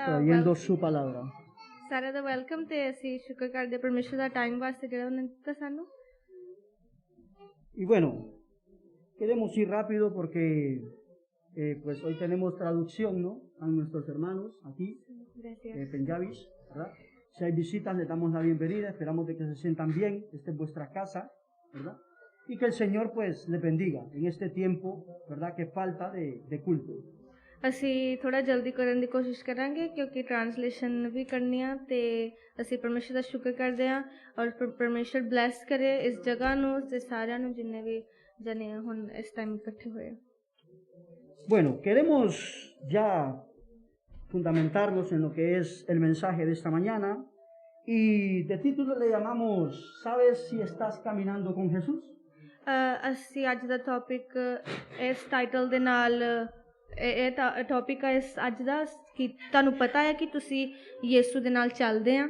trayendo su palabra. ਸਾਰਿਆਂ ਦਾ ਵੈਲਕਮ ਤੇ ਅਸੀਂ ਸ਼ੁਕਰ ਕਰਦੇ ਪਰਮੇਸ਼ਰ ਦਾ ਟਾਈਮ ਵਾਸਤੇ ਜਿਹੜਾ ਉਹਨੇ ਦਿੱਤਾ ਸਾਨੂੰ। Y bueno, queremos ir rápido porque pues hoy tenemos traducción, ¿no? A nuestros hermanos aquí, Punjabis, ¿verdad? Si hay visitas, les damos la bienvenida, esperamos de que se sientan bien, esta es vuestra casa, ¿verdad? Y que el Señor pues les bendiga en este tiempo, ¿verdad? Que falta de culto. ਅਸੀਂ ਥੋੜਾ ਜਲਦੀ ਕਰਨ ਦੀ ਕੋਸ਼ਿਸ਼ ਕਰਾਂਗੇ ਕਿਉਂਕਿ ਟ੍ਰਾਂਸਲੇਸ਼ਨ ਵੀ ਕਰਨੀ ਆ ਤੇ ਅਸੀਂ ਪਰਮੇਸ਼ਰ ਦਾ ਸ਼ੁਕਰ ਕਰਦੇ ਹਾਂ ਔਰ ਪਰਮੇਸ਼ਰ ਬਲੈਸ ਕਰੇ ਇਸ ਜਗ੍ਹਾ ਨੂੰ ਤੇ ਸਾਰਿਆਂ ਨੂੰ ਜਿੰਨੇ ਵੀ ਜਣੇ ਹੁਣ ਇਸ ਟਾਈਮ ਇਕੱਠੇ ਹੋਏ। Bueno, queremos ya fundamentarnos en lo que es el mensaje de esta mañana y de título le llamamos ¿Sabes si estás caminando con Jesús? ਅਸੀਂ ਅੱਜ ਦਾ ਟੌਪਿਕ ਇਸ ਟਾਈਟਲ ਦੇ ਨਾਲ ਇਹ ਟੌਪਿਕ ਹੈ ਇਸ ਅੱਜ ਦਾ ਕਿ ਤੁਹਾਨੂੰ ਪਤਾ ਹੈ ਕਿ ਤੁਸੀਂ ਯਿਸੂ ਦੇ ਨਾਲ ਚੱਲਦੇ ਆ।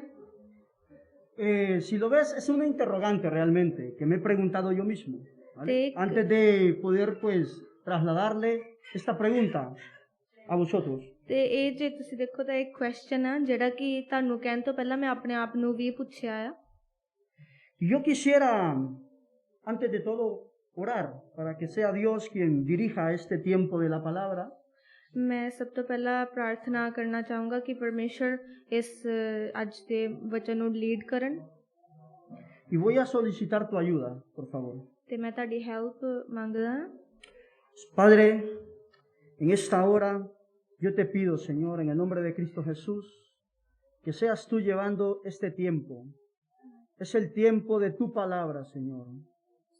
Si lo ves, es una interrogante realmente que me he preguntado yo mismo, ¿vale? Antes de poder pues trasladarle esta pregunta a vosotros. ਤੇ ਇਹ ਜੇ ਤੁਸੀਂ ਦੇਖੋ ਤਾਂ ਇੱਕ ਕੁਐਸਚਨ ਆ ਜਿਹੜਾ ਕਿ ਤੁਹਾਨੂੰ ਕਹਿਣ ਤੋਂ ਪਹਿਲਾਂ ਮੈਂ ਆਪਣੇ ਆਪ ਨੂੰ ਵੀ ਪੁੱਛਿਆ ਆ। Yo quisiera, antes de todo, orar para que sea Dios quien dirija este tiempo de la palabra. मैं सब तो पहला प्रार्थना करना चाहूँगा कि परमेश्वर इस आज के वचन को लीड करन। Y voy a solicitar tu ayuda, por favor. ते मैं ताड़ी हेल्प मांगदा। Padre, en esta hora yo te pido, Señor, en el nombre de Cristo Jesús, que seas tú llevando este tiempo. Es el tiempo de tu palabra, Señor.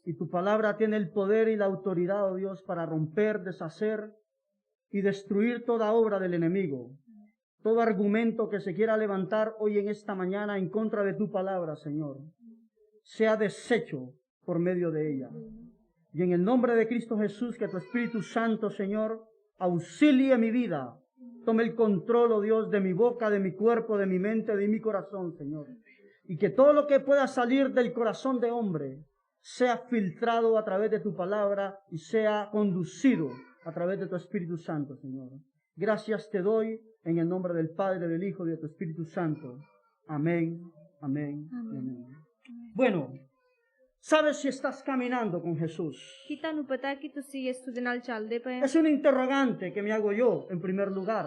Y tu palabra tiene el poder y la autoridad, oh Dios, para romper, deshacer y destruir toda obra del enemigo. Todo argumento que se quiera levantar hoy en esta mañana en contra de tu palabra, Señor, sea deshecho por medio de ella. Y en el nombre de Cristo Jesús, que tu Espíritu Santo, Señor, auxilie mi vida. Tome el control, oh Dios, de mi boca, de mi cuerpo, de mi mente, de mi corazón, Señor. Y que todo lo que pueda salir del corazón de hombre sea filtrado a través de tu palabra y sea conducido a través de tu Espíritu Santo, Señor. Gracias te doy en el nombre del Padre, del Hijo y de tu Espíritu Santo. Amén, amén, amén. Amén. Bueno, ¿sabes si estás caminando con Jesús? Es un interrogante que me hago yo en primer lugar.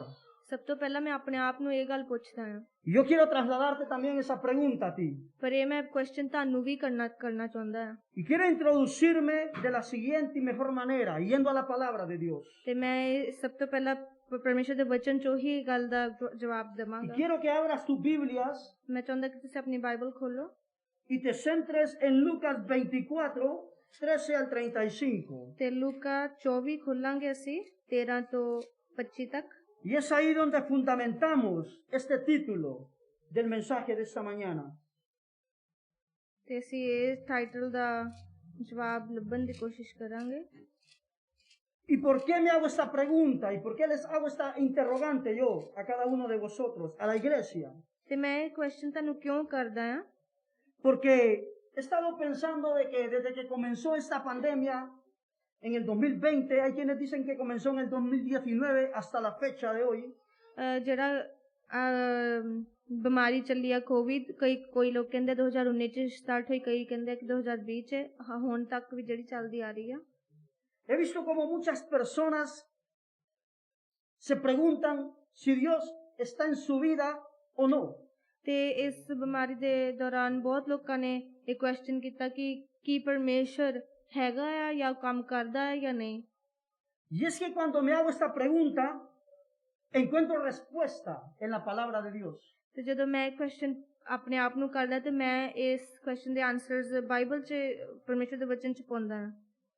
सब तो पहला मैं अपने आप ਨੂੰ ਇਹ ਗੱਲ ਪੁੱਛਦਾ ਹਾਂ। Yo quiero trasladarte también esa pregunta a ti. पर ये मैं क्वेश्चन ਤੁਹਾਨੂੰ ਵੀ करना ਚਾਹੁੰਦਾ ਹਾਂ। Y quiero introducirme de la siguiente y mejor manera, yendo a la palabra de Dios. ਤੇ ਮੈਂ ਸਭ ਤੋਂ ਪਹਿਲਾਂ ਪਰਮੇਸ਼ਰ ਦੇ ਵਚਨ ਚੋਂ ਹੀ ਗੱਲ ਦਾ ਜਵਾਬ ਦੇਵਾਂਗਾ। Y quiero que abras tus Biblias. मैं ਚਾਹੁੰਦਾ ਕਿ ਤੁਸੀਂ ਆਪਣੀ ਬਾਈਬਲ ਖੋਲੋ। Y te centres en Lucas 24, 13 al 35. ਤੇ ਲੂਕਾ 24 ਖੋਲਾਂਗੇ ਅਸੀਂ 13 ਤੋਂ 25 ਤੱਕ। Y es ahí donde fundamentamos este título del mensaje de esta mañana. ਤੇ ਅਸੀਂ ਇਸ ਟਾਈਟਲ ਦਾ ਜਵਾਬ ਲੱਭਣ ਦੀ ਕੋਸ਼ਿਸ਼ ਕਰਾਂਗੇ। ¿Y por qué me hago esta pregunta? ¿Y por qué les hago esta interrogante yo a cada uno de vosotros, a la iglesia? ਤੇ ਮੈਂ ਇਹ ਕੁਐਸਚਨ ਤੁਹਾਨੂੰ ਕਿਉਂ ਕਰਦਾ ਹਾਂ? Porque he estado pensando de que desde que comenzó esta pandemia en el 2020, hay quienes dicen que comenzó en el 2019 hasta la fecha de hoy. ਜਿਹੜਾ ਬਿਮਾਰੀ ਚੱਲੀ ਆ ਕੋਵਿਡ ਕੋਈ ਲੋਕ ਕਹਿੰਦੇ 2019 ਚ ਸਟਾਰਟ ਹੋਈ ਕਈ ਕਹਿੰਦੇ ਕਿ 2020 ਚ ਹੁਣ ਤੱਕ ਵੀ ਜਿਹੜੀ ਚੱਲਦੀ ਆ ਰਹੀ ਆ। He visto como muchas personas se preguntan si Dios está en su vida o no. ਤੇ ਇਸ ਬਿਮਾਰੀ ਦੇ ਦੌਰਾਨ ਬਹੁਤ ਲੋਕਾਂ ਨੇ ਇਹ ਕੁਐਸਚਨ ਕੀਤਾ ਕਿ ਕੀ ਪਰਮੇਸ਼ਰ ਹੈਗਾ ਆ ਜਾਂ ਕੰਮ ਕਰਦਾ ਹੈ ਜਾਂ ਨਹੀਂ। Y es que cuando me hago esta pregunta encuentro respuesta en la palabra de Dios. ਤੇ ਜਦੋਂ ਮੈਂ ਇਹ ਕੁਐਸਚਨ ਆਪਣੇ ਆਪ ਨੂੰ ਕਰਦਾ ਤੇ ਮੈਂ ਇਸ ਕੁਐਸਚਨ ਦੇ ਆਨਸਰਸ ਬਾਈਬਲ 'ਚ ਪਰਮੇਸ਼ਰ ਦੇ ਵਚਨ 'ਚ ਪਾਉਂਦਾ ਹਾਂ।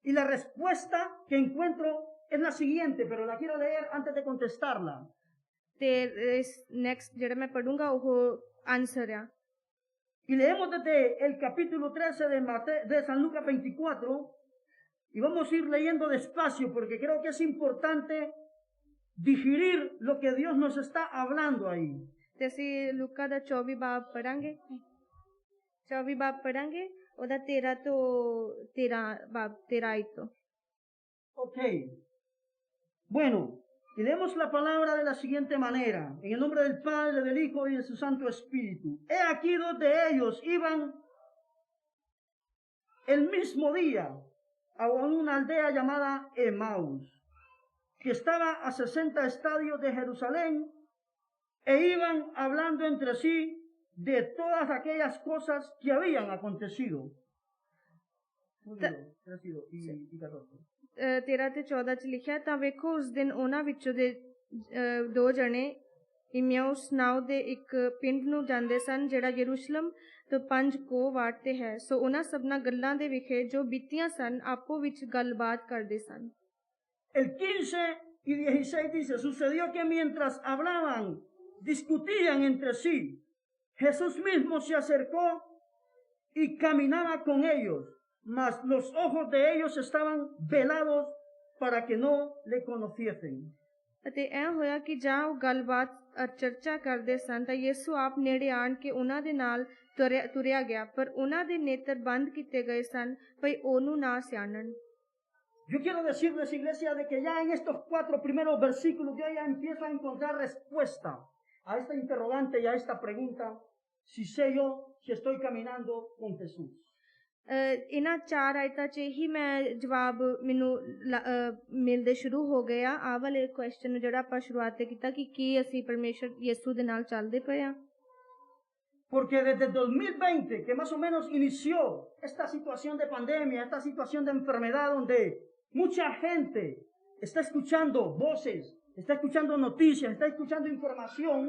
Y la respuesta que encuentro es la siguiente, pero la quiero leer antes de contestarla. ਤੇ ਇਸ ਨੈਕਸਟ ਜਿਹੜਾ ਮੈਂ ਪੜੂੰਗਾ ਉਹ ਆਨਸਰ ਆ। Y leemos desde el capítulo 13 de San Lucas 24 y vamos a ir leyendo despacio porque creo que es importante digerir lo que Dios nos está hablando ahí. ਤੇ ਅਸੀਂ ਲੂਕਾ ਦਾ 24 ਬਾਬ ਪੜਾਂਗੇ 24 ਬਾਬ ਪੜਾਂਗੇ ਉਹਦਾ 13 ਤੋਂ 13 ਬਾਬ 13 ਆਇਤ ਤੋਂ। Ok. Bueno, Y leemos la palabra de la siguiente manera, en el nombre del Padre, del Hijo y de su Santo Espíritu. He aquí dos de ellos iban el mismo día a una aldea llamada Emaús, que estaba a 60 estadios de Jerusalén, e iban hablando entre sí de todas aquellas cosas que habían acontecido. 13 ਤੇ 14 ਚ ਲਿਖਿਆ, ਤਾਂ ਵੇਖੋ ਉਸ ਦਿਨ ਉਹਨਾਂ ਵਿੱਚੋਂ ਦੇ ਦੋ ਜਣੇ ਇਮਿਊਸ ਨਾਉ ਦੇ ਇੱਕ ਪਿੰਡ ਨੂੰ ਜਾਂਦੇ ਸਨ, ਜਿਹੜਾ ਯਰੂਸ਼ਲਮ ਤੋਂ 5 ਕੋਹ ਵਾਟ ਤੇ ਹੈ। ਸੋ ਉਹਨਾਂ ਸਭਨਾਂ ਗੱਲਾਂ ਦੇ ਵਿਖੇ ਜੋ ਬੀਤੀਆਂ ਸਨ ਆਪੋ ਵਿੱਚ ਗੱਲਬਾਤ ਕਰਦੇ ਸਨ। El 15 y 16 dice, sucedió que mientras hablaban, discutían entre sí, Jesús mismo se acercó y caminaba con ellos, mas los ojos de ellos estaban velados para que no le conociesen. ਅਤੇ ਇਹ ਹੋਇਆ ਕਿ ਜਾਂ ਉਹ ਗੱਲਬਾਤ ਚਰਚਾ ਕਰਦੇ ਸਨ ਤਾਂ ਯਿਸੂ ਆਪ ਨੇੜੇ ਆਣ ਕੇ ਉਹਨਾਂ ਦੇ ਨਾਲ ਤੁਰਿਆ ਗਿਆ, ਪਰ ਉਹਨਾਂ ਦੇ ਨੇਤਰ ਬੰਦ ਕੀਤੇ ਗਏ ਸਨ ਭਈ ਉਹਨੂੰ ਨਾ ਸਿਆਣਨ। Yo quiero decirles, iglesia, de que ya en estos 4 primeros versículos yo ya empiezo a encontrar respuesta a esta interrogante y a esta pregunta, si sé yo si estoy caminando con Jesús. ਇਹਨਾਂ 4 ਆਇਤਾਂ 'ਚ ਹੀ ਮੈਂ ਜਵਾਬ ਮੈਨੂੰ ਮਿਲਦੇ ਸ਼ੁਰੂ ਹੋ ਗਏ ਆ ਆਹ ਵਾਲੇ ਕੁਐਸਚਨ ਨੂੰ, ਜਿਹੜਾ ਆਪਾਂ ਸ਼ੁਰੂਆਤ ਤੇ ਕੀਤਾ ਕਿ ਕੀ ਅਸੀਂ ਪਰਮੇਸ਼ਰ ਯਿਸੂ ਦੇ ਨਾਲ ਚੱਲਦੇ ਪਏ ਆ। Porque desde 2020, que más o menos inició esta situación de pandemia, esta situación de enfermedad, donde mucha gente está escuchando voces, está escuchando noticias, está escuchando información,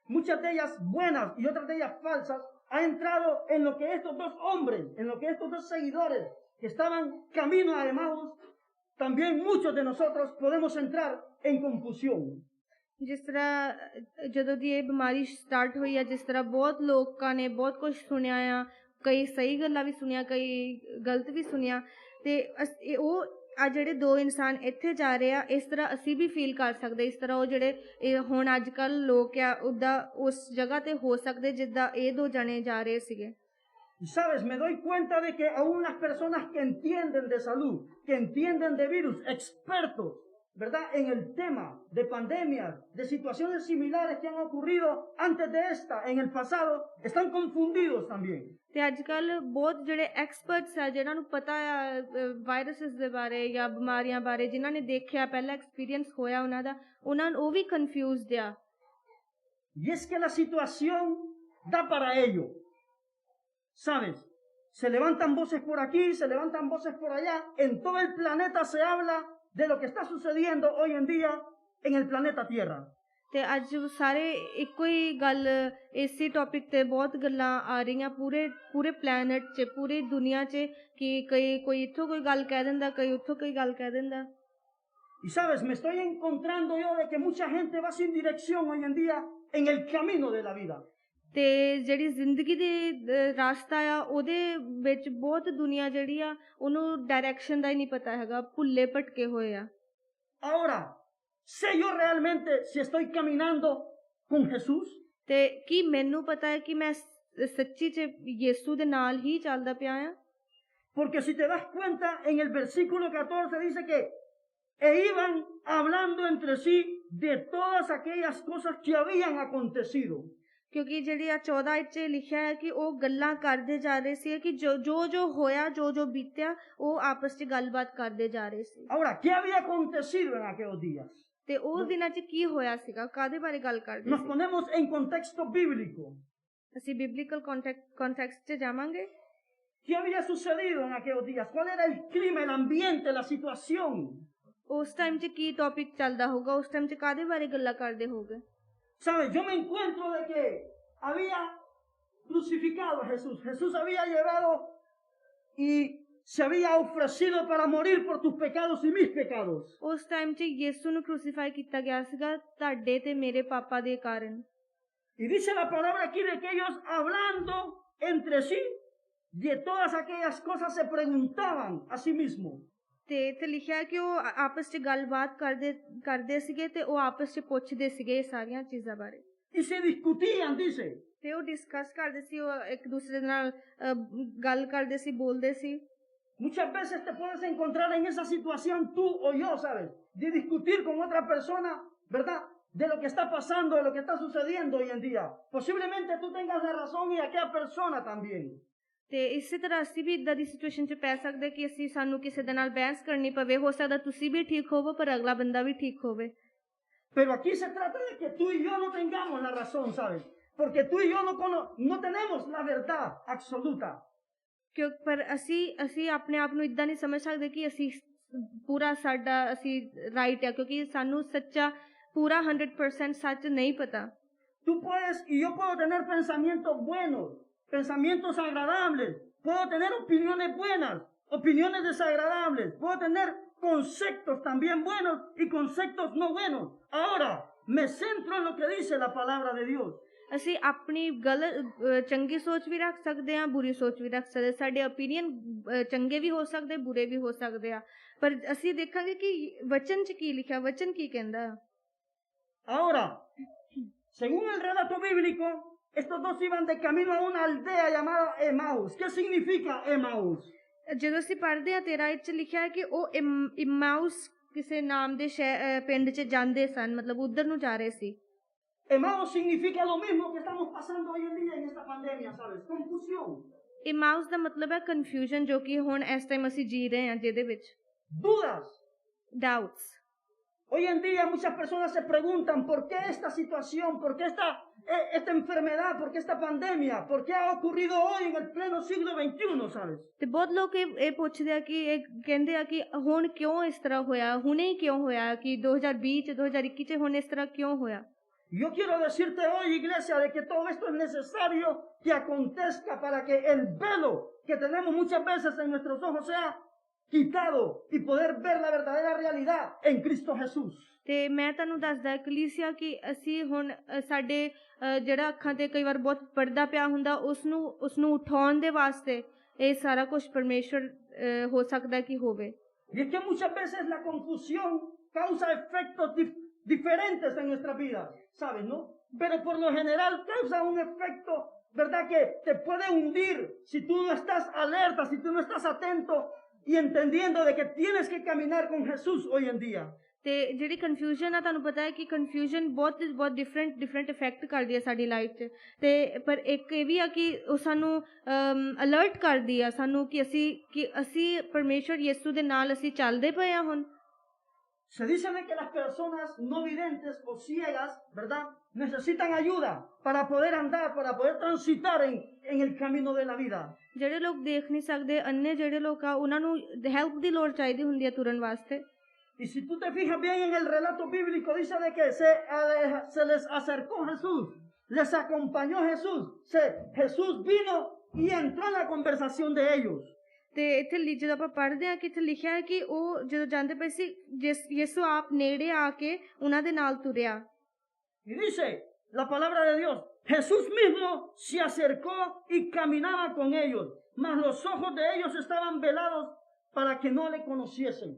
muchas de ellas buenas y otras de ellas falsas, ha entrado en lo que estos dos hombres, en lo que estos dos seguidores que estaban camino a Emaús, también muchos de nosotros podemos entrar en confusión. ਜਿਸ ਤਰ੍ਹਾਂ ਜਦੋਂ ਦੀ ਇਹ ਬਿਮਾਰੀ ਸਟਾਰਟ ਹੋਈ ਆ, ਜਿਸ ਤਰ੍ਹਾਂ ਬਹੁਤ ਲੋਕਾਂ ਨੇ ਬਹੁਤ ਕੁਝ ਸੁਣਿਆ ਆ, ਕਈ ਸਹੀ ਗੱਲਾਂ ਵੀ ਸੁਣੀਆਂ, ਕਈ ਗਲਤ ਵੀ ਸੁਣੀਆਂ, ਤੇ ਉਹ ਆ ਜਿਹੜੇ ਦੋ ਇਨਸਾਨ ਇੱਥੇ ਜਾ ਰਹੇ ਆ, ਇਸ ਤਰ੍ਹਾਂ ਅਸੀਂ ਵੀ ਫੀਲ ਕਰ ਸਕਦੇ, ਇਸ ਤਰ੍ਹਾਂ ਉਹ ਜਿਹੜੇ ਹੁਣ ਅੱਜ ਕੱਲ੍ਹ ਲੋਕ ਆ ਉੱਦਾਂ ਉਸ ਜਗ੍ਹਾ ਤੇ ਹੋ ਸਕਦੇ ਜਿੱਦਾਂ ਇਹ ਦੋ ਜਣੇ ਜਾ ਰਹੇ ਸੀਗੇ। Y sabes, me doy cuenta de que aún las personas que entienden de salud, que entienden de virus, expertos, ¿verdad?, en el tema de pandemias, de situaciones similares que han ocurrido antes de esta, en el pasado, están confundidos también. ਤੇ ਅੱਜ ਕੱਲ੍ਹ ਬਹੁਤ ਜਿਹੜੇ ਐਕਸਪਰਟਸ ਆ, ਜਿਹਨਾਂ ਨੂੰ ਪਤਾ ਆ ਵਾਇਰਸਿਸ ਦੇ ਬਾਰੇ ਜਾਂ ਬਿਮਾਰੀਆਂ ਬਾਰੇ, ਜਿਨ੍ਹਾਂ ਨੇ ਦੇਖਿਆ, ਪਹਿਲਾਂ ਐਕਸਪੀਰੀਅੰਸ ਹੋਇਆ ਉਹਨਾਂ ਦਾ, ਉਹ ਵੀ ਕਨਫਿਊਜ਼ਡ ਆ। Y es que la situación da para ello. ¿Sabes? Se levantan voces por aquí, se levantan voces por allá. En todo el planeta se habla de lo que está sucediendo hoy en día en el planeta Tierra. ਤੇ ਅੱਜ ਸਾਰੇ ਇੱਕੋ ਹੀ ਗੱਲ, ਇਸੇ ਟੌਪਿਕ ਤੇ ਬਹੁਤ ਗੱਲਾਂ ਆ ਰਹੀਆਂ ਪੂਰੇ ਪਲੈਨਟ 'ਚ, ਪੂਰੀ ਦੁਨੀਆ 'ਚ, ਕਿ ਕੋਈ ਇੱਥੋਂ ਕੋਈ ਗੱਲ ਕਹਿ ਦਿੰਦਾ, ਕੋਈ ਉੱਥੋਂ ਕੋਈ ਗੱਲ ਕਹਿ ਦਿੰਦਾ। Y sabes, me estoy encontrando yo de que mucha gente va sin dirección hoy en día en el camino de la vida. ਤੇ ਜਿਹੜੀ ਜ਼ਿੰਦਗੀ ਦੇ ਰਾਸਤਾ ਆ ਉਹਦੇ ਵਿੱਚ ਬਹੁਤ ਦੁਨੀਆ ਜਿਹੜੀ ਆ ਉਹਨੂੰ ਡਾਇਰੈਕਸ਼ਨ ਦਾ ਹੀ ਨਹੀਂ ਪਤਾ ਹੈਗਾ, ਭੁੱਲੇ ਭਟਕੇ ਹੋਏ ਆ। Ahora, ¿sé yo realmente si estoy caminando con Jesús? ਤੇ ਕੀ ਮੈਨੂੰ ਪਤਾ ਹੈ ਕਿ ਮੈਂ ਸੱਚੀ 'ਚ ਯਿਸੂ ਦੇ ਨਾਲ ਹੀ ਚੱਲਦਾ ਪਿਆ ਆ? Porque si te das cuenta, en el versículo 14 dice que iban hablando entre sí de todas aquellas cosas que habían acontecido. ਕਿਉਂਕਿ ਜਿਹੜੀ ਆ 14 'ਚ ਲਿਖਿਆ ਹੈ ਕਿ ਉਹ ਗੱਲਾਂ ਕਰਦੇ ਜਾ ਰਹੇ ਸੀ ਕਿ ਜੋ ਹੋਇਆ, ਜੋ ਬੀਤਿਆ, ਉਹ ਆਪਸ 'ਚ ਗੱਲਬਾਤ ਕਰਦੇ ਜਾ ਰਹੇ ਸੀ। Ahora, ¿qué había acontecido en aquellos días? ਤੇ ਉਹ ਦਿਨਾਂ 'ਚ ਕੀ ਹੋਇਆ ਸੀਗਾ, ਕਾਹਦੇ ਬਾਰੇ ਗੱਲ ਕਰਦੇ Nos ਸੀ? ponemos en contexto bíblico. ਅਸੀਂ ਬਿਬਲੀਕਲ ਕੰਟੈਕਸਟ 'ਚ ਜਾਵਾਂਗੇ। ¿Qué había sucedido en aquellos días? ¿Cuál era el clima, el ambiente, la situación? ਉਸ ਟਾਈਮ 'ਚ ਕੀ ਟੌਪਿਕ ਚੱਲਦਾ ਹੋਊਗਾ, ਉਸ ਟਾਈਮ 'ਚ ਕਾਹਦੇ ਬਾਰੇ ਗੱਲਾਂ ਕਰਦੇ ਹੋਗੇ? ¿Sabes? Yo me encuentro de que había crucificado a Jesús. Jesús había llevado y se había ofrecido para morir por tus pecados y mis pecados. ਉਸ ਟਾਈਮ 'ਚ ਯਿਸੂ ਨੂੰ ਕ੍ਰੂਸੀਫਾਈ ਕੀਤਾ ਗਿਆ ਸੀਗਾ ਤੁਹਾਡੇ ਤੇ ਮੇਰੇ ਪਾਪਾ ਦੇ ਕਾਰਨ। Y dice la palabra aquí de que ellos hablando entre sí de todas aquellas cosas se preguntaban a sí mismos. ਤੇ ਇੱਥੇ ਲਿਖਿਆ ਕਿ ਉਹ ਆਪਸ 'ਚ ਗੱਲਬਾਤ ਕਰਦੇ ਸੀਗੇ ਤੇ ਉਹ ਆਪਸ 'ਚ ਪੁੱਛਦੇ ਸੀਗੇ ਇਹ ਸਾਰੀਆਂ ਚੀਜ਼ਾਂ ਬਾਰੇ। Y se discutían, dice. ਤੇ ਉਹ ਡਿਸਕਸ ਕਰਦੇ ਸੀ, ਉਹ ਇੱਕ ਦੂਸਰੇ ਨਾਲ ਗੱਲ ਕਰਦੇ ਸੀ, ਬੋਲਦੇ ਸੀ। Muchas veces te puedes encontrar en esa situación tú o yo, ¿sabes? De discutir con otra persona ¿verdad? De lo que está pasando, de lo que está sucediendo hoy en día. Posiblemente tú tengas la razón y aquella persona también. ਤੇ ਇਸੇ ਤਰ੍ਹਾਂ ਅਸੀਂ ਵੀ ਇਦਾਂ ਦੀ ਸਿਚੁਏਸ਼ਨ 'ਚ ਪੈ ਸਕਦੇ ਕਿ ਅਸੀਂ ਸਾਨੂੰ ਕਿਸੇ ਦੇ ਨਾਲ ਬਹਿਸ ਕਰਨੀ ਪਵੇ, ਹੋ ਸਕਦਾ ਤੁਸੀਂ ਵੀ ਠੀਕ ਹੋਵੋ ਪਰ ਅਗਲਾ ਬੰਦਾ ਵੀ ਠੀਕ ਹੋਵੇ। Pero aquí se trata de que tú y yo no tengamos la razón, ¿sabes? Porque tú y yo no tenemos la verdad absoluta. ਕਿਉਂ ਪਰ ਅਸੀਂ ਆਪਣੇ ਆਪ ਨੂੰ ਇਦਾਂ ਨਹੀਂ ਸਮਝ ਸਕਦੇ ਕਿ ਅਸੀਂ ਪੂਰਾ ਸਾਡਾ ਅਸੀਂ ਰਾਈਟ ਆ, ਕਿਉਂਕਿ ਸਾਨੂੰ ਸੱਚਾ ਪੂਰਾ 100% ਸੱਚ ਨਹੀਂ ਪਤਾ। Tú puedes y yo puedo tener pensamientos buenos, pensamientos agradables, puedo tener opiniones buenas, opiniones desagradables, puedo tener conceptos también buenos y conceptos no buenos. Ahora, me centro en lo que dice la palabra de Dios. ਅਸੀਂ ਆਪਣੀ ਚੰਗੀ ਸੋਚ ਵੀ ਰੱਖ ਸਕਦੇ ਹਾਂ, ਬੁਰੀ ਸੋਚ ਵੀ ਰੱਖ ਸਕਦੇ। ਸਾਡੇ ਓਪੀਨੀਅਨ ਚੰਗੇ ਵੀ ਹੋ ਸਕਦੇ, ਬੁਰੇ ਵੀ ਹੋ ਸਕਦੇ ਆ, ਪਰ ਅਸੀਂ ਦੇਖਾਂਗੇ ਕਿ ਵਚਨ 'ਚ ਕੀ ਲਿਖਿਆ, ਵਚਨ ਕੀ ਕਹਿੰਦਾ। Ahora, según el relato bíblico, estos dos iban de camino a una aldea llamada Emaús. ¿Qué significa Emaús? ਜਦੋਂ ਅਸੀਂ ਪੜ੍ਹਦੇ ਹਾਂ 13 'ਚ ਲਿਖਿਆ ਹੈ ਕਿ ਉਹ ਇਮਾਊਸ ਕਿਸੇ ਨਾਮ ਦੇ ਪਿੰਡ 'ਚ ਜਾਂਦੇ ਸਨ, ਮਤਲਬ ਉਧਰ ਨੂੰ ਜਾ ਰਹੇ ਸੀ। Emaús significa lo mismo que estamos pasando hoy en día en esta pandemia, ¿sabes? Confusión. ਇਮਾਊਸ ਦਾ ਮਤਲਬ ਹੈ ਕਨਫਿਊਜ਼ਨ, ਜੋ ਕਿ ਹੁਣ ਇਸ ਟਾਈਮ ਅਸੀਂ ਜੀ ਰਹੇ ਹਾਂ, ਜਿਹਦੇ ਵਿੱਚ Dudas. Doubts. Hoy en día muchas personas se preguntan por qué esta situación, por qué esta enfermedad, por qué esta pandemia, por qué ha ocurrido hoy en el pleno siglo XXI, ¿sabes? ਤੇ ਬਹੁਤ ਲੋਕ ਇਹ ਪੁੱਛਦੇ ਆ ਕਿ ਇਹ ਕਹਿੰਦੇ ਆ ਕਿ ਹੁਣ ਕਿਉਂ ਇਸ ਤਰ੍ਹਾਂ ਹੋਇਆ, ਹੁਣੇ ਹੀ ਕਿਉਂ ਹੋਇਆ, ਕਿ 2020 ਚ 2021 ਚ ਹੁਣ ਇਸ ਤਰ੍ਹਾਂ ਕਿਉਂ ਹੋਇਆ। Yo quiero decirte hoy, iglesia, de que todo esto es necesario que acontezca para que el velo que tenemos muchas veces en nuestros ojos sea quitado y poder ver la verdadera realidad en Cristo Jesús. ਤੇ ਮੈਂ ਤੁਹਾਨੂੰ ਦੱਸਦਾ ਕਲੀਸਿਆ ਕਿ ਅਸੀਂ ਹੁਣ ਸਾਡੇ ਜਿਹੜਾ ਅੱਖਾਂ ਤੇ ਕਈ ਵਾਰ ਬਹੁਤ ਪਰਦਾ ਪਿਆ ਹੁੰਦਾ, ਉਸ ਨੂੰ ਉਠਾਉਣ ਦੇ ਵਾਸਤੇ ਇਹ ਸਾਰਾ ਕੁਝ ਪਰਮੇਸ਼ਵਰ ਹੋ ਸਕਦਾ ਕਿ ਹੋਵੇ। Y es que muchas veces la confusión causa efectos diferentes en nuestra vida, ¿sabes, no? Pero por lo general causa un efecto, ¿verdad? Que te puede hundir si tú no estás alerta, si tú no estás atento y entendiendo de que tienes que caminar con Jesús hoy en día. ਤੇ ਜਿਹੜੀ ਕਨਫਿਊਜ਼ਨ ਆ, ਤੁਹਾਨੂੰ ਪਤਾ ਹੈ ਕਿ ਕਨਫਿਊਜ਼ਨ ਬਹੁਤ different effect ਕਰਦੀ ਹੈ ਸਾਡੀ ਲਾਈਫ 'ਚ। ਤੇ ਪਰ ਇੱਕ ਇਹ ਵੀ ਆ ਕਿ ਉਹ ਸਾਨੂੰ ਅਲਰਟ ਕਰਦੀ ਆ ਸਾਨੂੰ ਕਿ ਅਸੀਂ ਪਰਮੇਸ਼ਵਰ ਯਿਸੂ ਦੇ ਨਾਲ ਅਸੀਂ ਚੱਲਦੇ ਪਏ ਆ ਹੁਣ। Se dice de que las personas no videntes o ciegas, ¿verdad? Necesitan ayuda para poder andar, para poder transitar en el camino de la vida. ਜਿਹੜੇ ਲੋਕ ਦੇਖ ਨਹੀਂ ਸਕਦੇ, ਅੰਨੇ ਜਿਹੜੇ ਲੋਕ ਆ, ਉਹਨਾਂ ਨੂੰ ਹੈਲਪ ਦੀ ਲੋੜ ਚਾਹੀਦੀ ਹੁੰਦੀ ਹੈ ਤੁਰਨ ਵਾਸਤੇ। Y si tú te fijas bien en el relato bíblico, dice de que se les acercó Jesús, les acompañó Jesús, Jesús vino y entró en la conversación de ellos. ਤੇ ਇੱਥੇ ਜਦੋਂ ਆਪਾਂ ਪੜ੍ਹਦੇ ਹਾਂ ਕਿ ਇੱਥੇ ਲਿਖਿਆ ਹੈ ਕਿ ਉਹ ਜਦੋਂ ਜਾਂਦੇ ਪਏ ਸੀ, ਯਿਸੂ ਆਪ ਨੇੜੇ ਆ ਕੇ ਉਹਨਾਂ ਦੇ ਨਾਲ ਤੁਰਿਆ। Y dice la palabra de Dios, Jesús mismo se acercó y caminaba con ellos, mas los ojos de ellos estaban velados para que no le conociesen.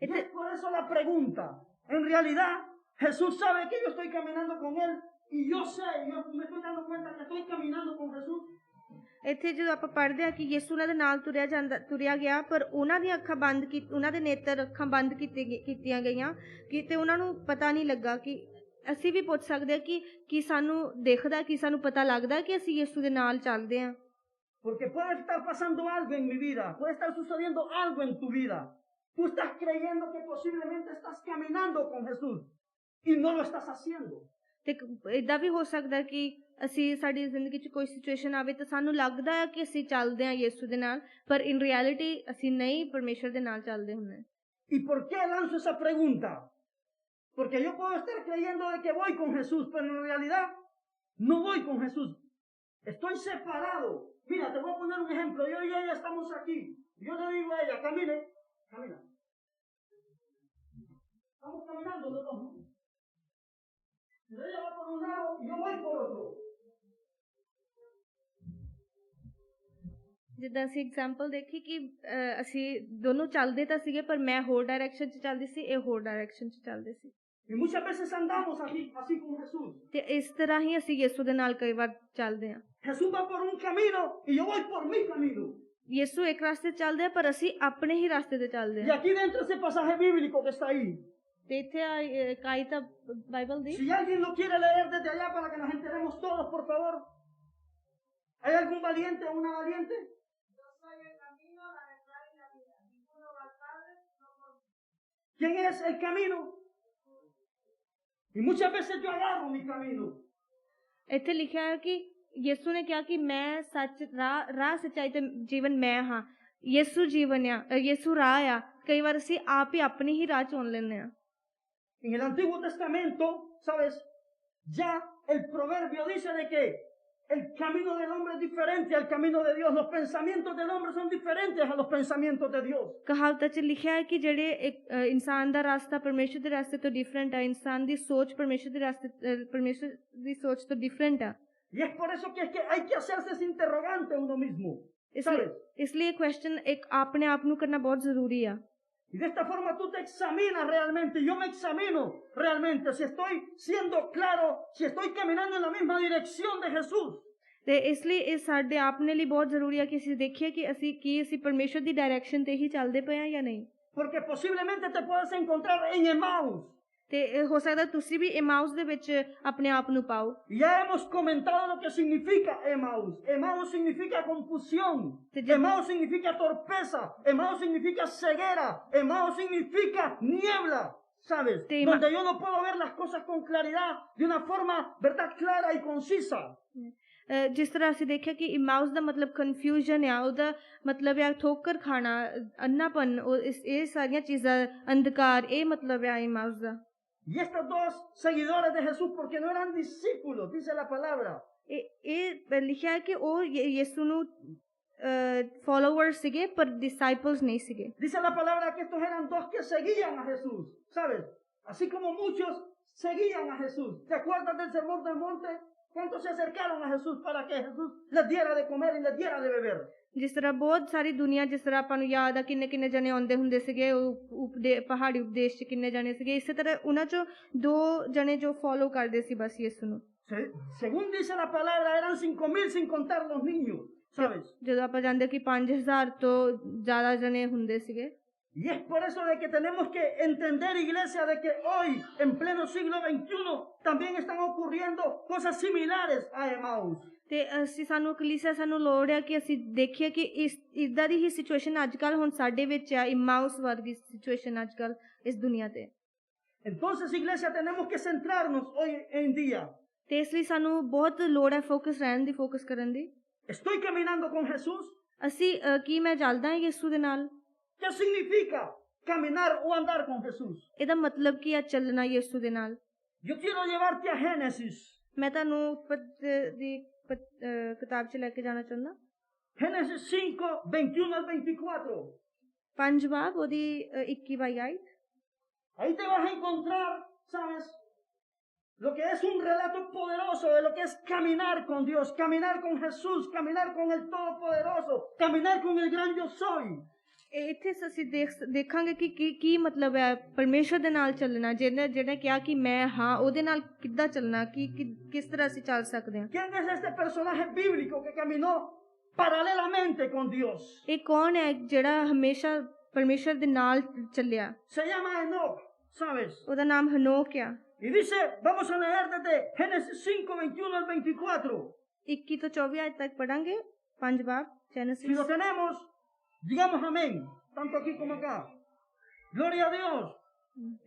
Y es por eso la pregunta. En realidad, Jesús sabe que yo estoy caminando con Él y yo me estoy dando cuenta que estoy caminando con Jesús. ਇੱਥੇ ਜਦੋਂ ਆਪਾਂ ਪੜ੍ਹਦੇ ਹਾਂ ਕਿ ਯਿਸੂ ਉਹਨਾਂ ਦੇ ਨਾਲ ਤੁਰਿਆ ਗਿਆ, ਪਰ ਉਹਨਾਂ ਦੀਆਂ ਅੱਖਾਂ ਉਹਨਾਂ ਦੇ ਨੇਤਰ ਅੱਖਾਂ ਬੰਦ ਕੀਤੀਆਂ ਗਈਆਂ ਤੇ ਉਹਨਾਂ ਨੂੰ ਪਤਾ ਨਹੀਂ ਲੱਗਾ। ਕਿ ਅਸੀਂ ਵੀ ਪੁੱਛ ਸਕਦੇ ਹਾਂ ਕਿ ਸਾਨੂੰ ਦਿਖਦਾ, ਕਿ ਸਾਨੂੰ ਪਤਾ ਲੱਗਦਾ ਕਿ ਅਸੀਂ ਯਿਸੂ ਦੇ ਨਾਲ ਚੱਲਦੇ ਹਾਂ। Porque puede estar pasando algo en mi vida, puede estar sucediendo algo en tu vida. Tú estás creyendo que posiblemente estás caminando con Jesús y no lo estás haciendo. ਤੇ ਏਦਾਂ ਵੀ ਹੋ ਸਕਦਾ ਕਿ ਅਸੀਂ ਸਾਡੀ ਜ਼ਿੰਦਗੀ 'ਚ ਕੋਈ ਸਿਚੁਏਸ਼ਨ ਆਵੇ ਤਾਂ ਸਾਨੂੰ ਲੱਗਦਾ ਹੈ ਕਿ ਅਸੀਂ ਚੱਲਦੇ ਹਾਂ ਯਿਸੂ ਦੇ ਨਾਲ, ਪਰ ਇਨ ਰਿਐਲਿਟੀ ਅਸੀਂ ਨਹੀਂ ਪਰਮੇਸ਼ਰ ਦੇ ਨਾਲ ਚੱਲਦੇ ਹੁੰਦੇ। ¿Y por qué lanzo esa pregunta? Porque yo puedo estar creyendo de que voy con Jesús, pero en realidad no voy con Jesús. Estoy separado. Mira, te voy a poner un ejemplo. Yo y ella estamos aquí. Yo le digo a ella, camina. Estamos caminando los dos. Ella va por un lado y yo voy por otro. ਜਿੱਦਾਂ ਅਸੀਂ ਐਗਜ਼ਾਮਪਲ ਦੇਖੀ ਕਿ ਅਸੀਂ ਦੋਨੋਂ ਚੱਲਦੇ ਤਾਂ ਸੀਗੇ, ਪਰ ਮੈਂ ਹੋਰ ਡਾਇਰੈਕਸ਼ਨ 'ਚ ਚੱਲਦੀ ਸੀ, ਇਹ ਹੋਰ ਡਾਇਰੈਕਸ਼ਨ 'ਚ ਚੱਲਦੇ ਸੀ। Y muchas veces andamos así con Jesús. ਤੇ ਇਸ ਤਰ੍ਹਾਂ ਹੀ ਅਸੀਂ ਯਿਸੂ ਦੇ ਨਾਲ ਕਈ ਵਾਰ ਚੱਲਦੇ ਹਾਂ। Jesús va por un camino y yo voy por mi camino. ਯਿਸੂ ਇੱਕ ਰਸਤੇ ਚੱਲਦੇ ਆ, ਪਰ ਅਸੀਂ ਆਪਣੇ ਹੀ ਰਸਤੇ ਤੇ ਚੱਲਦੇ Y ਹਾਂ। aquí dentro ese pasaje bíblico que está ahí. ਤੇ ਇੱਥੇ ਕਾਈ ਤਾਂ ਬਾਈਬਲ ਦੀ Si alguien lo quiere leer desde allá para que nos enteremos todos, por favor. ¿Hay algún valiente o una valiente? Yo soy el camino, la verdad y la vida. Ninguno va al Padre, no por mí. ¿Quién es el camino? Y muchas veces yo agarro mi camino. ਇੱਥੇ ਲਿਖਿਆ ਹੈ ਕਿ ਯਿਸੂ ਨੇ ਕਿਹਾ ਕਿ ਮੈਂ ਸੱਚ ਰਾਹ ਸੱਚਾਈ ਤੇ ਜੀਵਨ ਮੈਂ ਹਾਂ। ਯਿਸੂ ਜੀਵਨ ਆ, ਯਿਸੂ ਰਾਹ ਆ। ਕਈ ਵਾਰ ਅਸੀਂ ਆਪ ਹੀ ਆਪਣੀ ਹੀ ਰਾਹ ਚੁਣ ਲੈਂਦੇ ਆ। En el Antiguo Testamento, ¿sabes? Ya el proverbio dice de que el camino del hombre es diferente al camino de Dios. Los pensamientos del hombre son diferentes a los pensamientos de Dios. ਕਹਾਵਤਾਂ 'ਚ ਲਿਖਿਆ ਹੈ ਕਿ ਜਿਹੜੇ ਇਨਸਾਨ ਦਾ ਰਾਸਤਾ ਪਰਮੇਸ਼ਰ ਦੇ ਰਾਸਤੇ ਤੋਂ ਡਿਫਰੈਂਟ ਹੈ। ਇਨਸਾਨ ਦੀ ਸੋਚ ਪਰਮੇਸ਼ਰ ਦੀ ਸੋਚ ਤੋਂ ਡਿਫਰੈਂਟ ਹੈ। Y es por eso que hay que hacerse ese interrogante uno mismo. ¿Sabes? ਇਸ ਲਈ ਕੁਐਸਚਨ ਇੱਕ ਆਪਣੇ ਆਪ ਨੂੰ ਕਰਨਾ ਬਹੁਤ ਜ਼ਰੂਰੀ ਆ। Y de esta forma tú te examinas realmente. Yo me examino realmente si estoy siendo claro, si estoy caminando en la misma dirección de Jesús. ਤੇ ਇਸ ਲਈ ਇਹ ਸਾਡੇ ਆਪਣੇ ਲਈ ਬਹੁਤ ਜ਼ਰੂਰੀ ਆ ਕਿ ਅਸੀਂ ਦੇਖੀਏ ਕਿ ਅਸੀਂ ਪਰਮੇਸ਼ਰ ਦੀ ਡਾਇਰੈਕਸ਼ਨ ਤੇ ਹੀ ਚੱਲਦੇ ਪਏ ਆ ਜਾਂ ਨਹੀਂ। Porque posiblemente te puedas encontrar en Emmaus. ਤੇ ਹੋ ਸਕਦਾ ਤੁਸੀਂ ਵੀ ਇਮਾਉਸ ਦੇ ਵਿੱਚ ਆਪਣੇ ਆਪ ਨੂੰ ਪਾਓ। Ya hemos comentado lo que significa Emmaus. Emmaus significa confusión. Emmaus significa torpeza. Emmaus significa ceguera. Emmaus significa niebla. ¿Sabes? Donde yo no puedo ver las cosas con claridad, de una forma, ¿verdad? Clara y concisa. ਜਿਸ ਤਰ੍ਹਾਂ ਅਸੀਂ ਦੇਖਿਆ ਕਿ ਇਮਾਉਸ ਦਾ ਮਤਲਬ ਕਨਫਿਊਜ਼ਨ ਆ, ਉਹਦਾ ਮਤਲਬ ਆ ਠੋਕਰ ਖਾਣਾ, ਅੰਨਾਪਨ, ਇਹ ਸਾਰੀਆਂ ਚੀਜ਼ਾਂ, ਅੰਧਕਾਰ, ਇਹ ਮਤਲਬ ਆ ਇਮਾਉਸ ਦਾ। Y estos dos seguidores de Jesús, porque no eran discípulos, dice la palabra. ਇਹ ਲਿਖਿਆ ਹੈ ਕਿ ਉਹ ਯਿਸੂ ਨੂੰ ਫੋਲੋਵਰ ਸੀਗੇ ਪਰ ਡਿਸਾਈਪਲਸ ਨਹੀਂ ਸੀਗੇ। Dice la palabra que estos eran dos que seguían a Jesús, ¿sabes? Así como muchos seguían a Jesús. ¿Te acuerdas del sermón del monte? ¿Cuántos se acercaron a Jesús para que Jesús les diera de comer y les diera de beber? ਜਿਸ ਤਰ੍ਹਾਂ ਬਹੁਤ ਸਾਰੀ ਦੁਨੀਆ, ਜਿਸ ਤਰ੍ਹਾਂ ਆਪਾਂ ਨੂੰ ਯਾਦ ਆ ਕਿੰਨੇ ਜਣੇ ਆਉਂਦੇ ਹੁੰਦੇ ਸੀਗੇ ਪਹਾੜੀ ਉਪਦੇਸ਼ 'ਚ ਕਿੰਨੇ ਜਣੇ ਸੀਗੇ। ਇਸੇ ਤਰ੍ਹਾਂ ਉਹਨਾਂ 'ਚੋਂ 2 ਜਣੇ ਜੋ ਫੋਲੋ ਕਰਦੇ ਸੀ ਬਸ ਯਿਸੂ ਨੂੰ। Según dice la palabra, eran 5,000 sin contar los niños, ¿sabes? ਜਦੋਂ ਆਪਾਂ ਜਾਣਦੇ ਕਿ 5000 ਤੋਂ ਜ਼ਿਆਦਾ ਜਣੇ ਹੁੰਦੇ ਸੀਗੇ। Y es por eso de que tenemos que entender, iglesia, de que hoy, en pleno siglo XXI, también están ocurriendo cosas similares a Emmaus. ਤੇ ਸਾਨੂੰ ਕਲੀਸਿਆ ਸਾਨੂੰ ਲੋੜ ਹੈ ਕਿ ਅਸੀਂ ਦੇਖੀਏ ਕਿ ਇਦਾਂ ਦੀ ਹੀ ਸਿਚੁਏਸ਼ਨ ਅੱਜ ਕੱਲ੍ਹ ਹੁਣ ਸਾਡੇ ਵਿੱਚ ਆ, ਇਮਾਉਸ ਵਰਗੀ ਸਿਚੁਏਸ਼ਨ ਅੱਜ ਕੱਲ੍ਹ ਇਸ ਦੁਨੀਆ ਤੇ। Entonces, iglesia, tenemos que centrarnos hoy en día. ਤੇ ਇਸ ਲਈ ਸਾਨੂੰ ਬਹੁਤ ਲੋੜ ਹੈ ਫੋਕਸ ਰਹਿਣ ਦੀ, ਫੋਕਸ ਕਰਨ ਦੀ। Estoy caminando con Jesús. ਅਸੀਂ ਕੀ ਮੈਂ ਚੱਲਦਾ ਹਾਂ ਯਿਸੂ ਦੇ ਨਾਲ? ¿Qué significa caminar o andar con Jesús? ਇਹਦਾ ਮਤਲਬ ਕੀ ਆ ਚੱਲਣਾ ਯਿਸੂ ਦੇ ਨਾਲ? Yo quiero llevarte a Génesis. ਮੈਂ ਤੁਹਾਨੂੰ ਦੀ ਕਿਤਾਬ 'ਚ ਲੈ ਕੇ ਜਾਣਾ ਚਾਹੁੰਦਾ। Génesis 5, 21 al 24. 5 ਬਾਬ ਉਹਦੀ 21-22। Ahí te vas a encontrar, ¿sabes? Lo que es un relato poderoso de lo que es caminar con Dios, caminar con Jesús, caminar con el Todopoderoso, caminar con el gran yo soy. ਇੱਥੇ ਅਸੀਂ ਦੇਖਾਂਗੇ ਕਿ ਕੀ ਮਤਲਬ ਹੈ ਪਰਮੇਸ਼ਰ ਦੇ ਨਾਲ ਚੱਲਣਾ। ਜਿਹੜਾ ਕਿਹਾ ਕਿ ਮੈਂ ਹਾਂ, ਉਹਦੇ ਨਾਲ ਕਿੱਦਾਂ ਚੱਲਣਾ, ਕਿਸ ਤਰ੍ਹਾਂ ਅਸੀਂ ਚੱਲ ਸਕਦੇ ਹਾਂ। ¿Quién es este personaje bíblico que caminó paralelamente con Dios? ਇਹ ਕੌਣ ਹੈ ਜਿਹੜਾ ਹਮੇਸ਼ਾ ਪਰਮੇਸ਼ਰ ਦੇ ਨਾਲ ਚੱਲਿਆ? Se llama Enoch, ¿sabes? ਉਹਦਾ ਨਾਮ ਹਨੋਕ ਆ। Y dice, vamos a leer desde Génesis 5, 21 al 24. 21 ਤੋਂ 24 ਅੱਜ ਤੱਕ ਪੜਾਂਗੇ 5 ਬਾਬ Si lo Génesis। tenemos, digamos amén, tanto aquí como acá. Gloria a Dios.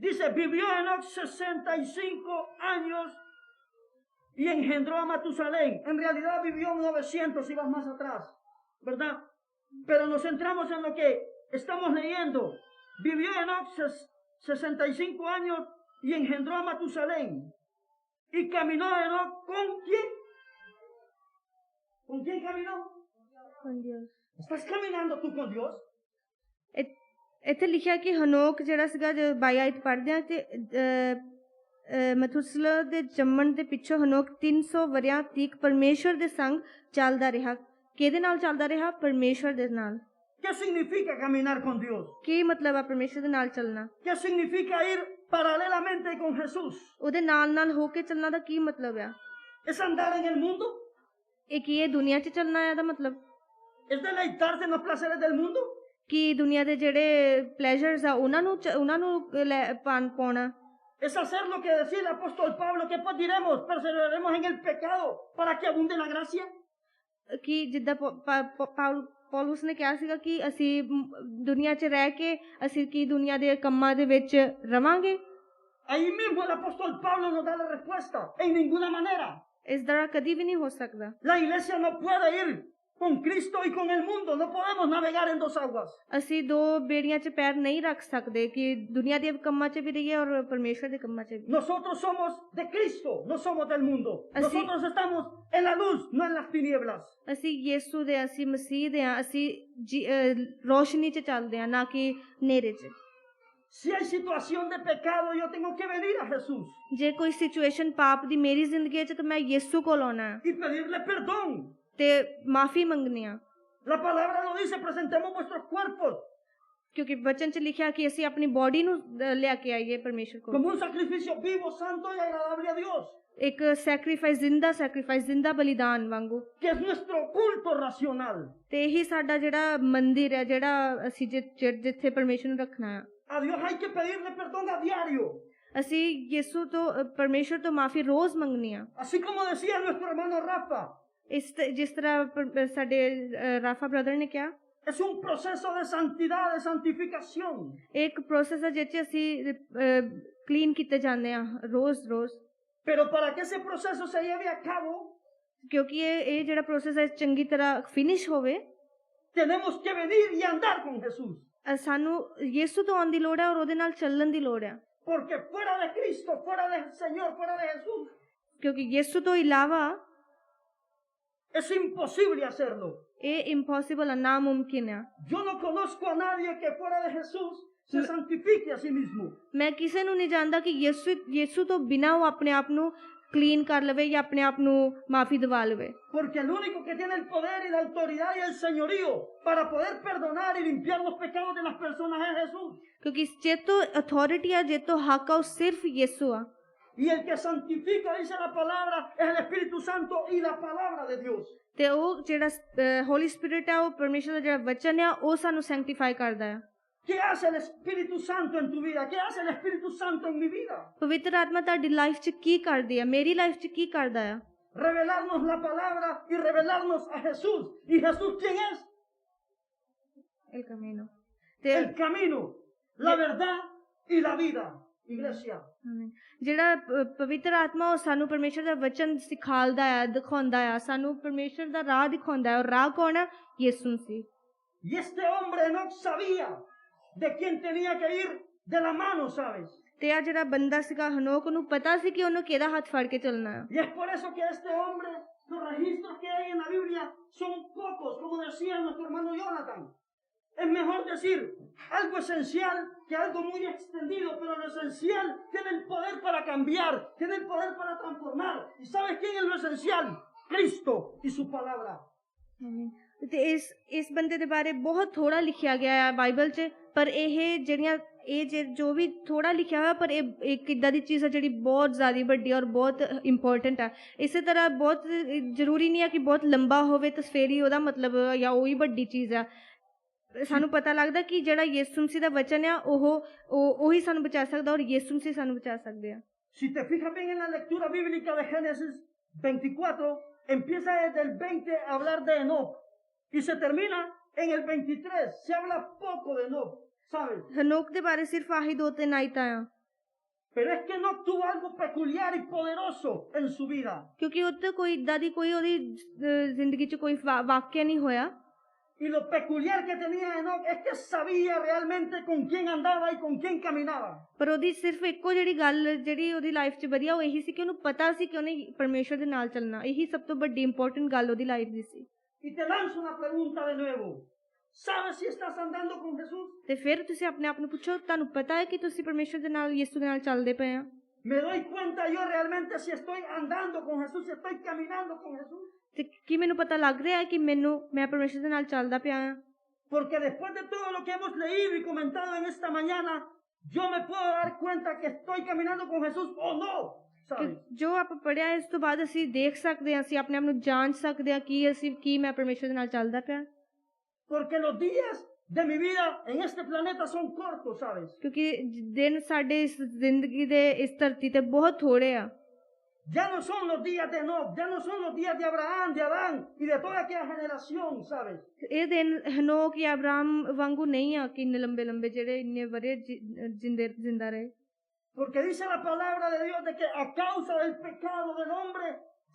Dice, vivió Enoch 65 años y engendró a Matusalén. En realidad vivió 900 si vas más atrás, ¿verdad? Pero nos centramos en lo que estamos leyendo. Vivió Enoch 65 años y engendró a Matusalén. Y caminó Enoch ¿con quién? ¿Con quién caminó? con Dios। ¿Estás caminando tú con Dios? ਇੱਥੇ ਲਿਖਿਆ ਕਿ ਹਨੋਕ ਜਿਹੜਾ ਸੀਗਾ, ਜੋ 22 ਆਇਤ ਪੜ੍ਹਦੇ ਆ, ਤੇ ਮਥੂਸਲਾ ਦੇ ਜੰਮਣ ਦੇ ਪਿੱਛੋਂ ਹਨੋਕ 300 ਵਰਿਆਂ ਤੀਕ ਪਰਮੇਸ਼ਰ ਦੇ ਸੰਗ ਚੱਲਦਾ ਰਿਹਾ। ਕਿਹਦੇ ਨਾਲ ਚੱਲਦਾ ਰਿਹਾ? ਪਰਮੇਸ਼ਰ ਦੇ ਨਾਲ। ¿Qué significa caminar con Dios? ਕੀ ਮਤਲਬ ਆ ਪਰਮੇਸ਼ਰ ਦੇ ਨਾਲ ਚੱਲਣਾ? ¿Qué significa ir paralelamente con Jesús? ਉਹਦੇ ਨਾਲ ਹੋ ਕੇ ਚੱਲਣਾ ਦਾ ਕੀ ਮਤਲਬ ਆ? ¿Es andar en el mundo? ਇਹ ਕੀ ਇਹ ਦੁਨੀਆ 'ਚ ਚੱਲਣਾ ਹੈ ਦਾ ਮਤਲਬ? ¿Es deleitarse en los placeres del mundo? ਕਿ ਦੁਨੀਆ ਦੇ ਜਿਹੜੇ ਪਲੇਜ਼ਰਸ ਆ ਉਹਨਾਂ ਨੂੰ ਪਾਉਣਾ Es hacer lo que decía el apóstol Pablo, que pues diremos, perseveraremos en el pecado para que abunde la gracia. ਕਿ ਜਿੱਦਾਂ ਪੌਲੁਸ ਨੇ ਕਿਹਾ ਸੀਗਾ ਕਿ ਅਸੀਂ ਦੁਨੀਆ 'ਚ ਰਹਿ ਕੇ ਅਸੀਂ ਕੀ ਦੁਨੀਆ ਦੇ ਕੰਮਾਂ ਦੇ ਵਿੱਚ ਰਵਾਂਗੇ। Ahí mismo el apóstol Pablo nos da la respuesta, en ninguna manera. ਇਸ ਤਰ੍ਹਾਂ ਕਦੀ ਵੀ ਨਹੀਂ ਹੋ ਸਕਦਾ। La iglesia no puede ir con Cristo y con el mundo, no podemos navegar en dos aguas. ਅਸੀਂ ਦੋ ਬੇੜੀਆਂ 'ਚ ਪੈਰ ਨਹੀਂ ਰੱਖ ਸਕਦੇ ਕਿ ਦੁਨੀਆ ਦੇ ਕੰਮਾਂ 'ਚ ਵੀ ਰਹੀਏ ਔਰ ਪਰਮੇਸ਼ਰ ਦੇ ਕੰਮਾਂ 'ਚ ਵੀ। Nosotros somos de Cristo, no somos del mundo. Así- Nosotros estamos en la luz, no en las tinieblas. ਅਸੀਂ ਯਿਸੂ ਦੇ ਅਸੀਂ ਮਸੀਹ ਦੇ ਹਾਂ, ਅਸੀਂ ਰੋਸ਼ਨੀ 'ਚ ਚੱਲਦੇ ਹਾਂ ਨਾ ਕਿ ਹਨੇਰੇ 'ਚ। Si hay situación de pecado, yo tengo que venir a Jesús ਜੇ ਕੋਈ ਸਿਚੁਏਸ਼ਨ ਪਾਪ ਦੀ ਮੇਰੀ ਜ਼ਿੰਦਗੀ 'ਚ ਤਾਂ ਮੈਂ ਯਿਸੂ ਕੋਲ ਆਉਣਾ ਹੈ y pedirle perdón. ਤੇ ਮਾਫੀ ਮੰਗਣੀ ਆ। La palabra lo dice, presentemos vuestros cuerpos ਕਿਉਂਕਿ ਬਚਨ 'ਚ ਲਿਖਿਆ ਕਿ ਅਸੀਂ ਆਪਣੀ ਬੋਡੀ ਨੂੰ ਲਿਆ ਕੇ ਆਈਏ ਪਰਮੇਸ਼ਰ ਕੋਲ como un sacrificio vivo, santo y agradable a Dios, ਇੱਕ ਸੈਕਰੀਫਾਈਸ ਜ਼ਿੰਦਾ ਬਲੀਦਾਨ ਵਾਂਗੂ। que es nuestro culto racional. ਤੇ ਇਹੀ ਸਾਡਾ ਜਿਹੜਾ ਮੰਦਿਰ ਹੈ, ਜਿਹੜਾ ਅਸੀਂ ਜਿੱਥੇ ਪਰਮੇਸ਼ਰ ਨੂੰ ਰੱਖਣਾ ਆ। A Dios hay que pedirle perdón a diario. ਅਸੀਂ ਯਿਸੂ ਤੋਂ ਪਰਮੇਸ਼ਰ ਤੋਂ ਮਾਫੀ ਰੋਜ਼ ਮੰਗਣੀ ਆ। Así como decía nuestro hermano Rafa, ਜਿਸ ਤਰ੍ਹਾਂ ਸਾਡੇ ਰਾਫਾ ਬ੍ਰਦਰ ਨੇ ਕਿਹਾ, es un proceso de santidad, de santificación. ਇੱਕ ਪ੍ਰੋਸੈਸ ਹੈ ਜਿਸ 'ਚ ਅਸੀਂ ਕਲੀਨ ਕੀਤੇ ਜਾਂਦੇ ਆ ਰੋਜ਼। Pero para que ese proceso se lleve a cabo, ਕਿਉਂਕਿ ਇਹ ਜਿਹੜਾ ਪ੍ਰੋਸੈਸ ਹੈ ਚੰਗੀ ਤਰ੍ਹਾਂ ਫਿਨਿਸ਼ ਹੋਵੇ, tenemos que venir y andar con Jesús. ਸਾਨੂੰ ਯਿਸੂ ਤੋਂ ਆਉਣ ਦੀ ਲੋੜ ਹੈ ਔਰ ਉਹਦੇ ਨਾਲ ਚੱਲਣ ਦੀ ਲੋੜ ਹੈ। Porque fuera de Cristo, fuera del Señor, fuera de Jesús, ਕਿਉਂਕਿ ਯਿਸੂ ਤੋਂ ਇਲਾਵਾ es imposible hacerlo. ਇਹ ਇੰਪੋਸੀਬਲ ਹੈ, ਨਾਮੁਮਕਿਨ ਹੈ। Yo no conozco a nadie que fuera de Jesús se santifique a sí mismo. ਮੈਂ ਕਿਸੇ ਨੂੰ ਨਹੀਂ ਜਾਣਦਾ ਕਿ ਯਿਸੂ ਤੋਂ ਬਿਨਾਂ ਉਹ ਆਪਣੇ ਆਪ ਨੂੰ ਕਲੀਨ ਕਰ ਲਵੇ ਜਾਂ ਆਪਣੇ ਆਪ ਨੂੰ ਮਾਫੀ ਦਿਵਾ ਲਵੇ। Porque el único que tiene el poder y la autoridad y el señorío para poder perdonar y limpiar los pecados de las personas es Jesús. ਕਿਉਂਕਿ ਜੇ ਤੋਂ ਅਥਾਰਟੀ ਆ, ਜੇ ਤੋਂ ਹੱਕ ਆ, ਉਹ ਸਿਰਫ ਯਿਸੂ ਆ। Y el que santifica, dice la palabra, es el Espíritu Santo y la palabra de Dios. ਤੇ ਉਹ ਜਿਹੜਾ ਹੋਲੀ ਸਪਿਰਿਟ ਆ, ਉਹ ਪਰਮੇਸ਼ਰ ਦਾ ਜਿਹੜਾ ਵਚਨ ਆ, ਉਹ ਸਾਨੂੰ ਸੈਂਕਟੀਫਾਈ ਕਰਦਾ ਆ। ¿Qué hace el Espíritu Santo en tu vida? ¿Qué hace el Espíritu Santo en mi vida? ਪਵਿੱਤਰ ਆਤਮਾ ਤੁਹਾਡੀ ਲਾਈਫ 'ਚ ਕੀ ਕਰਦੀ ਆ, ਮੇਰੀ ਲਾਈਫ 'ਚ ਕੀ ਕਰਦਾ ਆ? Revelarnos la palabra y revelarnos a Jesús. ¿Y Jesús quién es? El camino. ਤੇ El camino, la verdad y la vida. Iglesia. ਜਿਹੜਾ ਪਵਿੱਤਰ ਆਤਮਾ ਉਹ ਸਾਨੂੰ ਪਰਮੇਸ਼ਰ ਦਾ ਵਚਨ ਸਿਖਾਲਦਾ ਆ, ਦਿਖਾਉਂਦਾ ਆ, ਸਾਨੂੰ ਪਰਮੇਸ਼ਰ ਦਾ ਰਾਹ ਦਿਖਾਉਂਦਾ ਹੈ। ਔਰ ਰਾਹ ਕੌਣ ਹੈ? ਯਿਸੂ ਸੀ। Y este hombre no sabía de quién tenía que ir de la mano, ¿sabes? ਤੇ ਆ ਜਿਹੜਾ ਬੰਦਾ ਸੀਗਾ ਹਨੋਕ, ਨੂੰ ਪਤਾ ਸੀ ਕਿ ਉਹਨੂੰ ਕਿਹਦਾ ਹੱਥ ਫੜ ਕੇ ਚੱਲਣਾ ਹੈ। Y es por eso que este hombre, los registros que hay en la Biblia son pocos, como decía nuestro hermano Jonathan. Es mejor decir algo esencial que algo muy extendido, pero lo esencial tiene el poder para cambiar, tiene el poder para transformar. ¿Y sabes quién es lo esencial? Cristo y su palabra. ਤੇ ਇਸ ਬੰਦੇ ਦੇ ਬਾਰੇ ਬਹੁਤ ਥੋੜਾ ਲਿਖਿਆ ਗਿਆ ਹੈ ਬਾਈਬਲ 'ਚ, ਪਰ ਜੋ ਵੀ ਥੋੜਾ ਲਿਖਿਆ ਹੋਇਆ, ਪਰ ਇਹ ਇੱਕ ਇੱਦਾਂ ਦੀ ਚੀਜ਼ ਹੈ ਜਿਹੜੀ ਬਹੁਤ ਜ਼ਿਆਦਾ ਵੱਡੀ ਔਰ ਬਹੁਤ ਇੰਪੋਰਟੈਂਟ ਹੈ। ਇਸੇ ਤਰ੍ਹਾਂ ਬਹੁਤ ਜ਼ਰੂਰੀ ਨਹੀਂ ਹੈ ਕਿ ਬਹੁਤ ਲੰਬਾ ਹੋਵੇ ਤਾਂ ਫਿਰ ਹੀ ਉਹਦਾ ਮਤਲਬ ਜਾਂ ਉਹੀ ਵੱਡੀ ਚੀਜ਼ ਆ। ਸਾਨੂੰ ਪਤਾ ਲੱਗਦਾ ਕਿ ਜਿਹੜਾ ਯਿਸੂ ਮਸੀਹ ਦਾ ਵਚਨ ਆ ਉਹੀ ਸਾਨੂੰ ਬਚਾ ਸਕਦਾ ਔਰ ਯਿਸੂ ਮਸੀਹ ਸਾਨੂੰ ਬਚਾ ਸਕਦੇ ਆ। Si te fijas bien en la lectura bíblica de Génesis 24, empieza desde el 20 a hablar de Enoc y se termina en el 23. Se habla poco de Enoc, ¿sabes? ਹਨੋਕ ਦੇ ਬਾਰੇ ਸਿਰਫ ਆਹੀ 2-3 ਆਇਤਾਂ ਆ। Pero es que Enoc tuvo algo peculiar y poderoso en su vida. ਕਿਉਂਕਿ ਉੱਤੇ ਕੋਈ ਇੱਦਾਂ ਦੀ ਕੋਈ ਉਹਦੀ ਜ਼ਿੰਦਗੀ 'ਚ ਕੋਈ ਵਾਕਿਆ ਨਹੀਂ ਹੋਇਆ। Y lo peculiar que tenía Enoc es que sabía realmente con quién andaba y con quién caminaba. ਪਰ ਉਹਦੀ ਸਿਰਫ ਇੱਕੋ ਜਿਹੜੀ ਗੱਲ ਜਿਹੜੀ ਉਹਦੀ ਲਾਈਫ 'ਚ ਵਧੀਆ ਉਹ ਇਹੀ ਸੀ ਕਿ ਉਹਨੂੰ ਪਤਾ ਸੀ ਕਿ ਉਹਨੇ ਪਰਮੇਸ਼ਰ ਦੇ ਨਾਲ ਚੱਲਣਾ। ਇਹੀ ਸਭ ਤੋਂ ਵੱਡੀ ਇੰਪੋਰਟੈਂਟ ਗੱਲ ਉਹਦੀ ਲਾਈਫ ਦੀ ਸੀ। Y te lanzo una pregunta de nuevo. ¿Sabes si estás andando con Jesús? ਤੇ ਫਿਰ ਤੁਸੀਂ ਆਪਣੇ ਆਪ ਨੂੰ ਪੁੱਛੋ, ਤੁਹਾਨੂੰ ਪਤਾ ਹੈ ਕਿ ਤੁਸੀਂ ਪਰਮੇਸ਼ਰ ਦੇ ਨਾਲ, ਯਿਸੂ ਦੇ ਨਾਲ ਚੱਲਦੇ ਪਏ ਆ? Me doy cuenta yo realmente si estoy andando con Jesús, si estoy caminando con Jesús. ਤੇ ਕੀ ਮੈਨੂੰ ਪਤਾ ਲੱਗ ਰਿਹਾ ਹੈ ਕਿ ਮੈਂ ਪਰਮੇਸ਼ਰ ਦੇ ਨਾਲ ਚੱਲਦਾ ਪਿਆ ਆ? Porque después de todo lo que hemos leído y comentado en esta mañana, yo me puedo dar cuenta que estoy caminando con Jesús o no, ¿sabes? ਜੋ ਆਪਾਂ ਪੜਿਆ ਇਸ ਤੋਂ ਬਾਅਦ ਅਸੀਂ ਦੇਖ ਸਕਦੇ ਹਾਂ, ਅਸੀਂ ਆਪਣੇ ਆਪ ਨੂੰ ਜਾਂਚ ਸਕਦੇ ਹਾਂ ਕਿ ਮੈਂ ਪਰਮੇਸ਼ਰ ਦੇ ਨਾਲ ਚੱਲਦਾ ਪਿਆ। Porque los días de mi vida en este planeta son cortos, ¿sabes? ਕਿਉਂਕਿ ਦਿਨ ਸਾਡੇ ਇਸ ਜ਼ਿੰਦਗੀ ਦੇ ਇਸ ਧਰਤੀ ਤੇ ਬਹੁਤ ਥੋੜੇ ਆ Ya no son los días de Enoch, ya no son los días de Abraham, de Adán y de toda aquella generación, ¿sabes? ਇਹ ਦਿਨ ਹਨੋਕ ਜਾਂ ਅਬਰਾਮ ਵਾਂਗੂ ਨਹੀਂ ਆ ਕਿ ਇੰਨੇ ਲੰਬੇ ਲੰਬੇ ਜਿਹੜੇ ਇੰਨੇ ਵਰੇ ਜਿੰਦਾ ਰਹੇ Porque dice la palabra de Dios de que a causa del pecado del hombre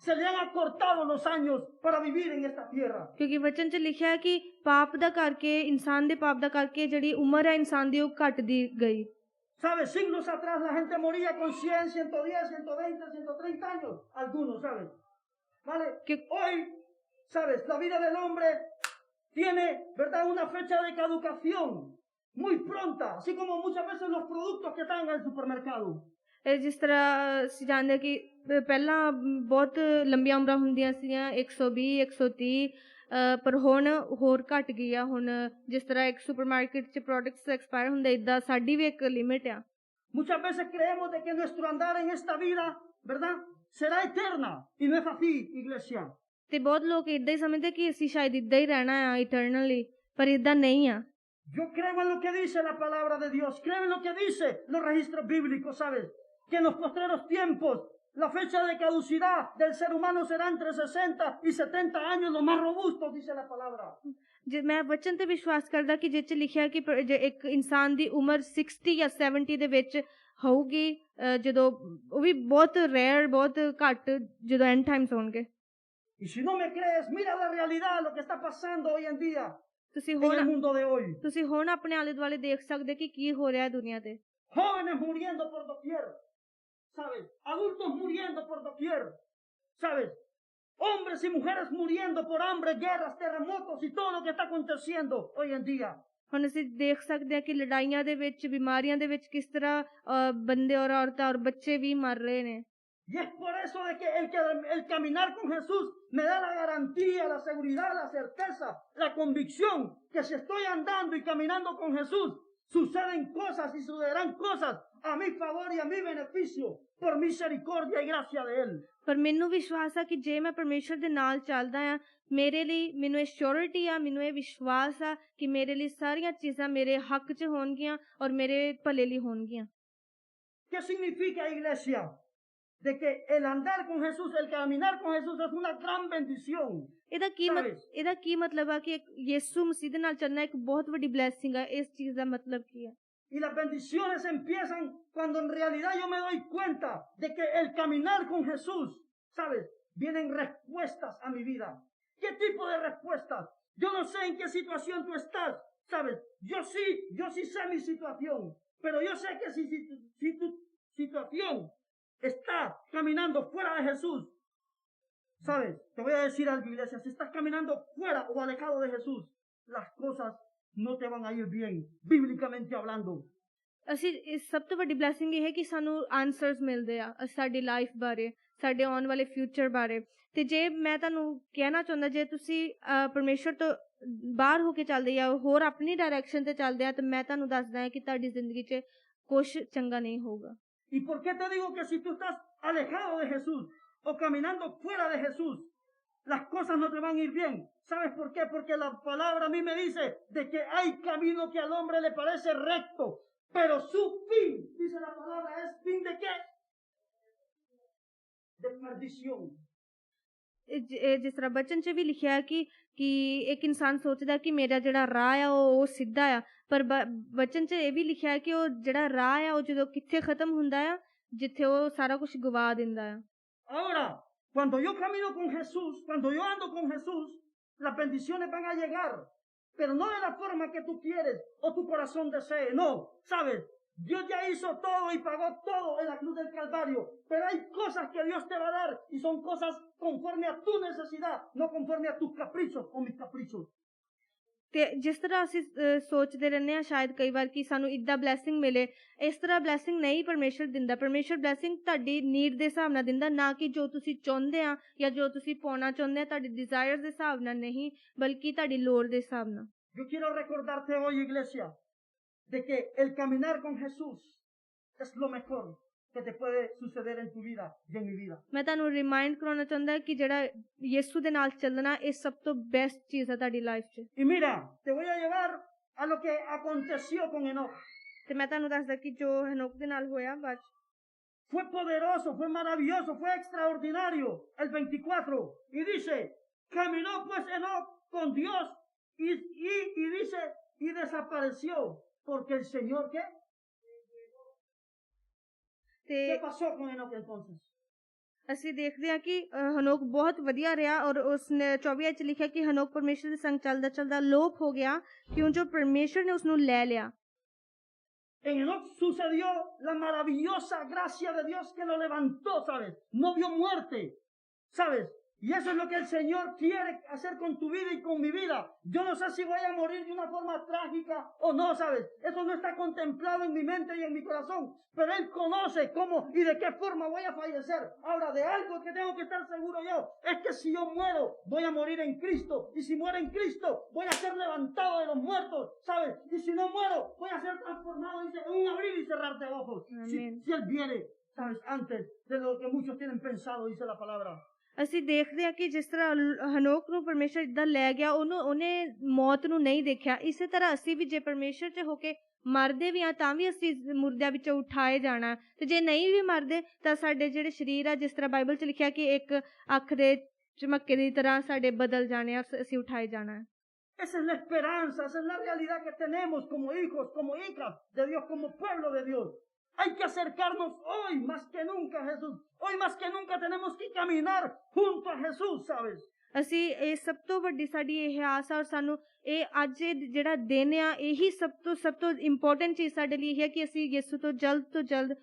se le han acortado los años para vivir en esta tierra. ਕਿਉਂਕਿ ਵਚਨ 'ਚ ਲਿਖਿਆ ਹੈ ਕਿ ਪਾਪ ਦਾ ਕਰਕੇ ਇਨਸਾਨ ਦੇ ਪਾਪ ਦਾ ਕਰਕੇ ਜਿਹੜੀ ਉਮਰ ਹੈ ਇਨਸਾਨ ਦੀ ਉਹ ਘਟਦੀ ਗਈ ¿Sabes? Siglos atrás la gente moría con 100, 110, 120, 130 años. Algunos, ¿sabes? ¿Vale? Que- Hoy, ¿sabes? La vida del hombre tiene, ¿verdad? Una fecha de caducación muy pronta. Así como muchas veces los productos que están en el supermercado. ਇਹ ਜਿਸ ਤਰ੍ਹਾਂ ਅਸੀਂ ਜਾਣਦੇ ਹਾਂ ਕਿ ਪਹਿਲਾਂ ਬਹੁਤ ਲੰਬੀਆਂ ਉਮਰਾਂ ਹੁੰਦੀਆਂ ਸੀਗੀਆਂ 120 130 ਪਰ ਹੁਣ ਹੋਰ ਘਟ ਗਈ ਆ ਹੁਣ ਜਿਸ ਤਰ੍ਹਾਂ ਇੱਕ ਸੁਪਰਮਾਰਕੀਟ 'ਚ ਪ੍ਰੋਡਕਟਸ ਐਕਸਪਾਇਰ ਹੁੰਦੇ ਇਦਾਂ ਸਾਡੀ ਵੀ ਇੱਕ ਲਿਮਿਟ ਆ Muchas veces creemos de que nuestro andar en esta vida, ¿verdad? Será eterna. Y no es así, iglesia. ਤੇ ਬਹੁਤ ਲੋਕ ਇਦਾਂ ਹੀ ਸਮਝਦੇ ਕਿ ਅਸੀਂ ਸ਼ਾਇਦ ਇਦਾਂ ਹੀ ਰਹਿਣਾ ਆ ਇਟਰਨਲੀ ਪਰ ਇਦਾਂ ਨਹੀਂ ਆ Yo creo en lo que dice la palabra de Dios, creo en lo que dice los registros bíblicos, ¿sabes? Que en los postreros tiempos la fecha de caducidad del ser humano será entre 60 y 70 años, los más robustos, dice la palabra. ਜੇ ਮੈਂ ਵਚਨ ਤੇ ਵਿਸ਼ਵਾਸ ਕਰਦਾ ਕਿ ਜਿਹ 'ਚ ਲਿਖਿਆ ਕਿ ਜੇ ਇੱਕ ਇਨਸਾਨ ਦੀ ਉਮਰ 60 ਜਾਂ 70 ਦੇ ਵਿੱਚ ਹੋਊਗੀ ਜਦੋਂ ਉਹ ਵੀ ਬਹੁਤ ਰੇਅਰ ਬਹੁਤ ਘੱਟ ਜਦੋਂ ਐਂਡ ਟਾਈਮਸ ਹੋਣਗੇ Y si no me crees, mira la realidad, lo que está pasando hoy en día ਤੁਸੀਂ en el ਹੁਣ mundo de hoy. ਤੁਸੀਂ ਹੁਣ ਆਪਣੇ ਆਲੇ ਦੁਆਲੇ ਦੇਖ ਸਕਦੇ ਕਿ ਕੀ ਹੋ ਰਿਹਾ ਹੈ ਦੁਨੀਆ ਤੇ Jóvenes muriendo por doquier, ¿sabes? Adultos muriendo por doquier, ¿sabes? Hombres y mujeres muriendo por hambre, guerras, terremotos y todo lo que está aconteciendo hoy en día. ਹੁਣ ਅਸੀਂ ਦੇਖ ਸਕਦੇ ਹਾਂ ਕਿ ਲੜਾਈਆਂ ਦੇ ਵਿੱਚ ਬਿਮਾਰੀਆਂ ਦੇ ਵਿੱਚ ਕਿਸ ਤਰ੍ਹਾਂ ਬੰਦੇ ਔਰ ਔਰਤਾਂ ਔਰ ਬੱਚੇ ਵੀ ਮਰ ਰਹੇ ਨੇ Y es por eso de que el caminar con Jesús me da la garantía, la seguridad, la certeza, la convicción que si estoy andando y caminando con Jesús, suceden cosas y sucederán cosas a mi favor y a mi beneficio por misericordia y gracia de Él. ਪਰ ਮੈਨੂੰ ਵਿਸ਼ਵਾਸ ਆ ਕਿ ਜੇ ਮੈਂ ਪਰਮੇਸ਼ਰ ਦੇ ਨਾਲ ਚੱਲਦਾ ਆ ਮੇਰੇ ਲਈ ਮੈਨੂੰ ਇਹ ਸ਼ੋਰਿਟੀ ਆ ਮੈਨੂੰ ਇਹ ਵਿਸ਼ਵਾਸ ਆ ਕਿ ਮੇਰੇ ਲਈ ਸਾਰੀਆਂ ਚੀਜ਼ਾਂ ਮੇਰੇ ਹੱਕ 'ਚ ਹੋਣਗੀਆਂ ਔਰ ਮੇਰੇ ਭਲੇ ਲਈ ਹੋਣਗੀਆਂ ¿Qué significa, iglesia? De que el andar con Jesús, el caminar con Jesús es una gran bendición. ਇਹਦਾ ਕੀ ਮਤਲਬ ਆ ਕਿ ਯਿਸੂ ਮਸੀਹ ਦੇ ਨਾਲ ਚੱਲਣਾ ਇੱਕ ਬਹੁਤ ਵੱਡੀ ਬਲੇਸਿੰਗ ਆ ਇਸ ਚੀਜ਼ ਦਾ ਮਤਲਬ ਕੀ ਆ Y las bendiciones empiezan cuando en realidad yo me doy cuenta de que el caminar con Jesús, ¿sabes? Vienen respuestas a mi vida. ¿Qué tipo de respuestas? Yo no sé en qué situación tú estás, ¿sabes? Yo sí sé mi situación, pero yo sé que si tu situación está caminando fuera de Jesús, ¿sabes? Te voy a decir algo, iglesia, si estás caminando fuera o alejado de Jesús, las cosas no te van a ir bien, bíblicamente hablando. ਅਸੀਂ ਇਸ ਸਭ ਤੋਂ ਵੱਡੀ ਬਲੇਸਿੰਗ ਇਹ ਹੈ ਕਿ ਸਾਨੂੰ ਆਨਸਰਸ ਮਿਲਦੇ ਆ ਸਾਡੀ ਲਾਈਫ ਬਾਰੇ ਸਾਡੇ ਆਉਣ ਵਾਲੇ ਫਿਊਚਰ ਬਾਰੇ ਤੇ ਜੇ ਮੈਂ ਤੁਹਾਨੂੰ ਕਹਿਣਾ ਚਾਹੁੰਦਾ ਜੇ ਤੁਸੀਂ ਪਰਮੇਸ਼ਰ ਤੋਂ ਬਾਹਰ ਹੋ ਕੇ ਚੱਲਦੇ ਆ ਹੋਰ ਆਪਣੀ ਡਾਇਰੈਕਸ਼ਨ ਤੇ ਚੱਲਦੇ ਆ ਤਾਂ ਮੈਂ ਤੁਹਾਨੂੰ ਦੱਸਦਾ ਹਾਂ ਕਿ ਤੁਹਾਡੀ ਜ਼ਿੰਦਗੀ 'ਚ ਕੁਝ ਚੰਗਾ ਨਹੀਂ ਹੋਊਗਾ ¿Y por qué te digo que si tú estás alejado de Jesús o caminando fuera de Jesús, las cosas no te van a ir bien? ¿Sabes por qué? Porque la palabra a mí me dice de que hay camino que al hombre le parece recto, pero su fin, dice la palabra, ¿es fin de qué? De perdición. ਜਿਸ ਤਰ੍ਹਾਂ ਬਚਨ 'ਚ ਵੀ ਲਿਖਿਆ ਹੈ ਕਿ ਇੱਕ ਇਨਸਾਨ ਸੋਚਦਾ ਕਿ ਮੇਰਾ ਜਿਹੜਾ ਰਾਹ ਆ ਉਹ ਸਿੱਧਾ ਆ ਪਰ ਬਚਨ 'ਚ ਇਹ ਵੀ ਲਿਖਿਆ ਹੈ ਕਿ ਉਹ ਜਿਹੜਾ ਰਾਹ ਆ ਉਹ ਜਦੋਂ ਕਿੱਥੇ ਖਤਮ ਹੁੰਦਾ ਆ ਜਿੱਥੇ ਉਹ ਸਾਰਾ ਕੁਝ ਗਵਾ ਦਿੰਦਾ ਆ Ahora, cuando yo camino con Jesús, cuando yo ando con Jesús, las bendiciones van a llegar, pero no de la forma que tú quieres o tu corazón desee, no, ¿sabes? Dios ya hizo todo y pagó todo en la cruz del Calvario, pero hay cosas que Dios te va a dar y son cosas conforme a tu necesidad, no conforme a tus caprichos o mis caprichos. ਤੇ ਜਿਸ ਤਰ੍ਹਾਂ ਅਸੀਂ ਸੋਚਦੇ ਰਹਿੰਦੇ ਹਾਂ ਸ਼ਾਇਦ ਕਈ ਵਾਰ ਕਿ ਸਾਨੂੰ ਇੱਦਾਂ ਬਲੈਸਿੰਗ ਮਿਲੇ ਇਸ ਤਰ੍ਹਾਂ ਬਲੈਸਿੰਗ ਨਹੀਂ ਪਰਮੇਸ਼ਰ ਦਿੰਦਾ ਪਰਮੇਸ਼ਰ ਬਲੈਸਿੰਗ ਤੁਹਾਡੀ ਨੀਡ ਦੇ ਹਿਸਾਬ ਨਾਲ ਦਿੰਦਾ ਨਾ ਕਿ ਜੋ ਤੁਸੀਂ ਚਾਹੁੰਦੇ ਆ ਜਾਂ ਜੋ ਤੁਸੀਂ ਪਾਉਣਾ ਚਾਹੁੰਦੇ ਆ ਤੁਹਾਡੇ ਡਿਜ਼ਾਇਰਸ ਦੇ ਹਿਸਾਬ ਨਾਲ ਨਹੀਂ ਬਲਕਿ ਤੁਹਾਡੀ ਲੋੜ ਦੇ ਹਿਸਾਬ ਨਾਲ Yo quiero recordarte hoy, iglesia, de que el caminar con Jesús es lo mejor que te puede suceder en tu vida y en mi vida. ਮੈਂ ਤੁਹਾਨੂੰ ਰਿਮਾਈਂਡ ਕਰਾਉਣਾ ਚਾਹੁੰਦਾ ਕਿ ਜਿਹੜਾ ਯਿਸੂ ਦੇ ਨਾਲ ਚੱਲਣਾ ਇਹ ਸਭ ਤੋਂ ਬੈਸਟ ਚੀਜ਼ ਹੈ ਤੁਹਾਡੀ ਲਾਈਫ 'ਚ Y mira, te voy a llevar a lo que aconteció con Enoch. ਤੇ ਮੈਂ ਤੁਹਾਨੂੰ ਦੱਸਦਾ ਕਿ ਜੋ ਹਨੋਕ ਦੇ ਨਾਲ ਹੋਇਆ ਬਾਅਦ 'ਚ। Fue poderoso, fue maravilloso, fue extraordinario. El 24. Y dice, caminó pues Enoch con Dios y dice, y desapareció. Porque el Señor, ¿qué? ਤੇ ¿Qué pasó con Enoch entonces? ਅਸੀਂ ਦੇਖਦੇ ਹਾਂ ਕਿ ਹਨੋਕ ਬਹੁਤ ਵਧੀਆ ਰਿਹਾ ਔਰ ਉਸਨੇ 24 ਚ ਲਿਖਿਆ ਕਿ ਹਨੋਕ ਪਰਮੇਸ਼ਰ ਦੇ ਸੰਗ ਚੱਲਦਾ ਚੱਲਦਾ ਲੋਪ ਹੋ ਗਿਆ ਕਿਉਂ ਜੋ ਪਰਮੇਸ਼ਰ ਨੇ ਉਸਨੂੰ ਲੈ ਲਿਆ। En Enoch sucedió la maravillosa gracia de Dios que lo levantó, ¿sabes? No vio muerte, ¿sabes? Y eso es lo que el Señor quiere hacer con tu vida y con mi vida. Yo no sé si voy a morir de una forma trágica o no, ¿sabes? Eso no está contemplado en mi mente y en mi corazón. Pero Él conoce cómo y de qué forma voy a fallecer. Ahora, de algo que tengo que estar seguro yo, es que si yo muero, voy a morir en Cristo. Y si muero en Cristo, voy a ser levantado de los muertos, ¿sabes? Y si no muero, voy a ser transformado, dice, en un abrir y cerrar de ojos. Si Él viene, ¿sabes? Antes de lo que muchos tienen pensado, dice la palabra. ਅਸੀਂ ਦੇਖਦੇ ਹਾਂ ਕਿ ਜਿਸ ਤਰ੍ਹਾਂ ਹਨੋਕ ਨੂੰ ਪਰਮੇਸ਼ਰ ਇੱਦਾਂ ਲੈ ਗਿਆ ਉਹਨੇ ਮੌਤ ਨੂੰ ਨਹੀਂ ਦੇਖਿਆ। ਇਸੇ ਤਰ੍ਹਾਂ ਅਸੀਂ ਵੀ ਜੇ ਪਰਮੇਸ਼ਰ 'ਚ ਹੋ ਕੇ ਮਰਦੇ ਵੀ ਹਾਂ ਤਾਂ ਵੀ ਅਸੀਂ ਮੁਰਦਿਆਂ ਵਿੱਚੋਂ ਉਠਾਏ ਜਾਣਾ ਤੇ ਜੇ ਨਹੀਂ ਵੀ ਮਰਦੇ ਤਾਂ ਸਾਡੇ ਜਿਹੜੇ ਸਰੀਰ ਆ ਜਿਸ ਤਰ੍ਹਾਂ ਬਾਈਬਲ 'ਚ ਲਿਖਿਆ ਕਿ ਇੱਕ ਅੱਖ ਦੇ ਝਮੱਕੇ ਦੀ ਤਰ੍ਹਾਂ ਸਾਡੇ ਬਦਲ ਜਾਣੇ ਆ ਅਸੀਂ ਉਠਾਏ ਜਾਣਾ। Esa es la esperanza, esa es la realidad que tenemos como hijos, como hijas de Dios, como pueblo de Dios. Hay que acercarnos hoy más que nunca a Jesús. Hoy más que nunca tenemos que caminar junto a Jesús, ¿sabes? ਅਸੀਂ ਇਹ ਸਭ ਤੋਂ ਵੱਡੀ ਸਾਡੀ ਇਹ ਆਸ ਆ ਔਰ ਸਾਨੂੰ ਇਹ ਅੱਜ ਜਿਹੜਾ ਦਿਨ ਆ ਇਹੀ ਸਭ ਤੋਂ ਇੰਪੋਰਟੈਂਟ ਚੀਜ਼ ਸਾਡੇ ਲਈ ਇਹ ਹੈ ਕਿ ਅਸੀਂ ਯਿਸੂ ਤੋਂ ਜਲਦ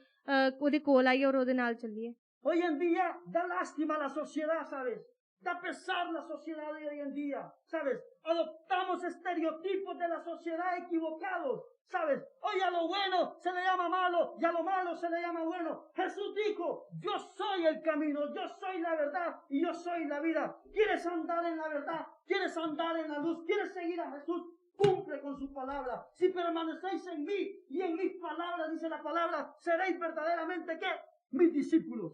ਉਹਦੇ ਕੋਲ ਆਈਏ ਔਰ ਉਹਦੇ ਨਾਲ ਚੱਲੀਏ। Hoy en día da lástima la sociedad, ¿sabes? Da pesar la sociedad de hoy en día, ¿sabes? Adoptamos estereotipos de la sociedad equivocados, ¿sabes? Hoy a lo bueno se le llama malo y a lo malo se le llama bueno. Jesús dijo, yo soy el camino, yo soy la verdad y yo soy la vida. ¿Quieres andar en la verdad? ¿Quieres andar en la luz? ¿Quieres seguir a Jesús? Cumple con su palabra. Si permanecéis en mí y en mis palabras, dice la palabra, seréis verdaderamente, ¿qué? Mis discípulos.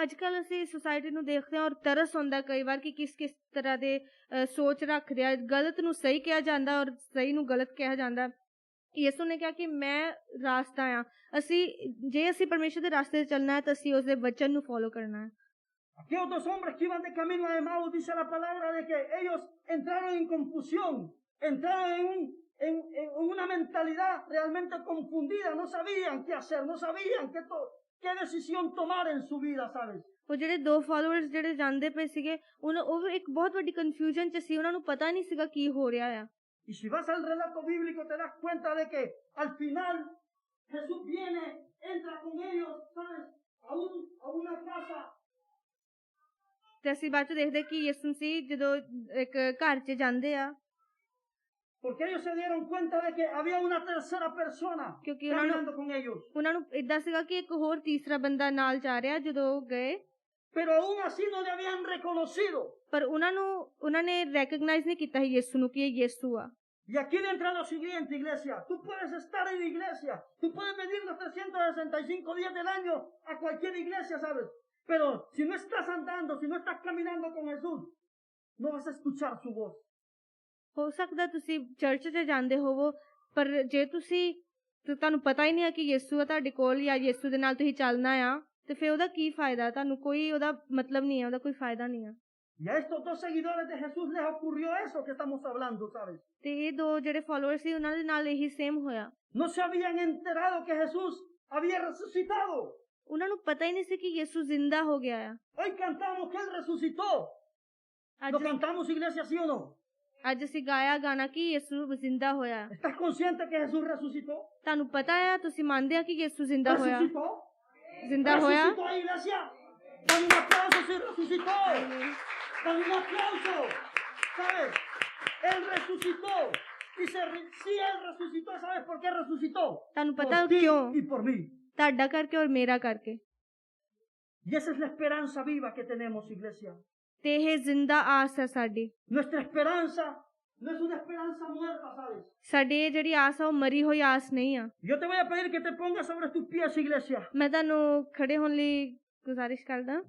ਅੱਜ ਕੱਲ੍ਹ ਅਸੀਂ ਸੁਸਾਇਟੀ ਨੂੰ ਦੇਖਦੇ ਹਾਂ ਔਰ ਤਰਸ ਹੁੰਦਾ ਕਈ ਵਾਰ ਕਿ ਕਿਸ ਤਰ੍ਹਾਂ ਦੇ ਸੋਚ ਰੱਖਦੇ ਆ। ਗਲਤ ਨੂੰ ਸਹੀ ਕਿਹਾ ਜਾਂਦਾ ਔਰ ਸਹੀ ਨੂੰ ਗਲਤ ਕਿਹਾ ਜਾਂਦਾ। ਯਿਸੂ ਨੇ ਕਿਹਾ ਕਿ ਮੈਂ ਰਾਸਤਾ ਆ। ਜੇ ਅਸੀਂ ਪਰਮੇਸ਼ਰ ਦੇ ਰਾਸਤੇ 'ਤੇ ਚੱਲਣਾ ਹੈ ਤਾਂ ਅਸੀਂ ਉਸਦੇ ਵਚਨ ਨੂੰ ਫੋਲੋ ਕਰਨਾ ਹੈ। Aquí otros hombres que iban de camino a Emmaus, dice la palabra de que ellos entraron en confusión, entraron en una mentalidad realmente confundida, no sabían qué hacer, no sabían qué decisión tomar en su vida, ¿sabes? ਉਹ ਜਿਹੜੇ ਦੋ ਫਾਲੋਅਰਸ ਜਿਹੜੇ ਜਾਂਦੇ ਪਏ ਸੀਗੇ ਉਹ ਇੱਕ ਬਹੁਤ ਵੱਡੀ ਕਨਫਿਊਜ਼ਨ 'ਚ ਸੀ। ਉਹਨਾਂ ਨੂੰ ਪਤਾ ਨਹੀਂ ਸੀਗਾ ਕੀ ਹੋ ਰਿਹਾ ਆ। Y si vas al relato bíblico te das cuenta de que al final Jesús viene, entra con ellos, ¿sabes? A una casa. ਤੇ ਅਸੀਂ ਬਾਅਦ 'ਚ ਦੇਖਦੇ ਕਿ ਯਿਸੂ ਸੀ ਜਦੋਂ ਇੱਕ ਘਰ 'ਚ ਜਾਂਦੇ ਆ Porque ellos se dieron cuenta de que había una tercera persona caminando con ellos. ਉਹਨਾਂ ਨੂੰ ਏਦਾਂ ਸੀਗਾ ਕਿ ਇੱਕ ਹੋਰ ਤੀਸਰਾ ਬੰਦਾ ਨਾਲ ਜਾ ਰਿਹਾ ਜਦੋਂ ਗਏ। Pero aún así no le habían reconocido. ਪਰ ਉਹਨਾਂ ਨੇ ਰੈਕਗਨਾਈਜ਼ ਨਹੀਂ ਕੀਤਾ ਸੀ ਯਿਸੂ ਨੂੰ ਕਿ ਇਹ ਯਿਸੂ ਆ। Y aquí entra lo siguiente, iglesia. Tú puedes estar en la iglesia. Tú puedes venir los 365 días del año a cualquier iglesia, ¿sabes? Pero si no estás andando, si no estás caminando con Jesús, no vas a escuchar su voz. ਹੋ ਸਕਦਾ ਤੁਸੀਂ ਚਰਚ 'ਚ ਜਾਂਦੇ ਹੋਵੋ ਪਰ ਜੇ ਤੁਹਾਨੂੰ ਪਤਾ ਹੀ ਨਹੀਂ ਹੈ ਕਿ ਯਿਸੂ ਆ ਤੁਹਾਡੇ ਕੋਲ ਜਾਂ ਯਿਸੂ ਦੇ ਨਾਲ ਤੁਸੀਂ ਚੱਲਣਾ ਆ ਤੇ ਫਿਰ ਉਹਦਾ ਕੀ ਫਾਇਦਾ? ਤੁਹਾਨੂੰ ਕੋਈ ਉਹਦਾ ਮਤਲਬ ਨਹੀਂ ਹੈ, ਉਹਦਾ ਕੋਈ ਫਾਇਦਾ ਨਹੀਂ ਆ। Y a estos dos seguidores de Jesús les ocurrió eso que estamos hablando, ¿sabes? ਤੇ ਇਹ ਦੋ ਜਿਹੜੇ ਫਾਲੋਅਰ ਸੀ ਉਹਨਾਂ ਦੇ ਨਾਲ ਇਹੀ ਸੇਮ ਹੋਇਆ। No se habían enterado que Jesús había resucitado. ਉਹਨਾਂ ਨੂੰ ਪਤਾ ਹੀ ਨਹੀਂ ਸੀ ਕਿ ਯਿਸੂ ਜ਼ਿੰਦਾ ਹੋ ਗਿਆ ਆ। Hoy cantamos que Él resucitó. ¿Lo cantamos, iglesia, sí o no? ਅੱਜ ਅਸੀਂ ਗਾਇਆ ਗਾਣਾ ਕਿ ਯਿਸੂ ਜ਼ਿੰਦਾ ਹੋਇਆ। ¿Estás consciente que Jesús resucitó? ਤੁਹਾਨੂੰ ਪਤਾ ਆ, ਤੁਸੀਂ ਮੰਨਦੇ ਆ ਕਿ ਯਿਸੂ ਜ਼ਿੰਦਾ ਹੋਇਆ? ¿Resucitó? ਜ਼ਿੰਦਾ ਹੋਇਆ। ¿Resucitó, iglesia? Dale un aplauso si resucitó. Dale un aplauso. ¿Sabes? Él resucitó. Y si Él resucitó, ¿sabes por qué resucitó? ਤੁਹਾਨੂੰ ਪਤਾ Por ti ਕਿਉਂ? y por mí. ਤੁਹਾਡਾ ਕਰਕੇ ਔਰ ਮੇਰਾ ਕਰਕੇ। Y esa es la esperanza viva que tenemos, iglesia. ਤੇ ਇਹ ਜ਼ਿੰਦਾ ਆਸ ਹੈ ਸਾਡੀ। Nuestra esperanza no es una esperanza muerta, ¿sabes? ਸਾਡੀ ਇਹ ਜਿਹੜੀ ਆਸ ਆ ਉਹ ਮਰੀ ਹੋਈ ਆਸ ਨਹੀਂ ਆ। Yo te voy a pedir que te pongas sobre tus pies, iglesia. ਮੈਂ ਤੁਹਾਨੂੰ ਖੜੇ ਹੋਣ ਲਈ ਗੁਜ਼ਾਰਿਸ਼ ਕਰਦਾ।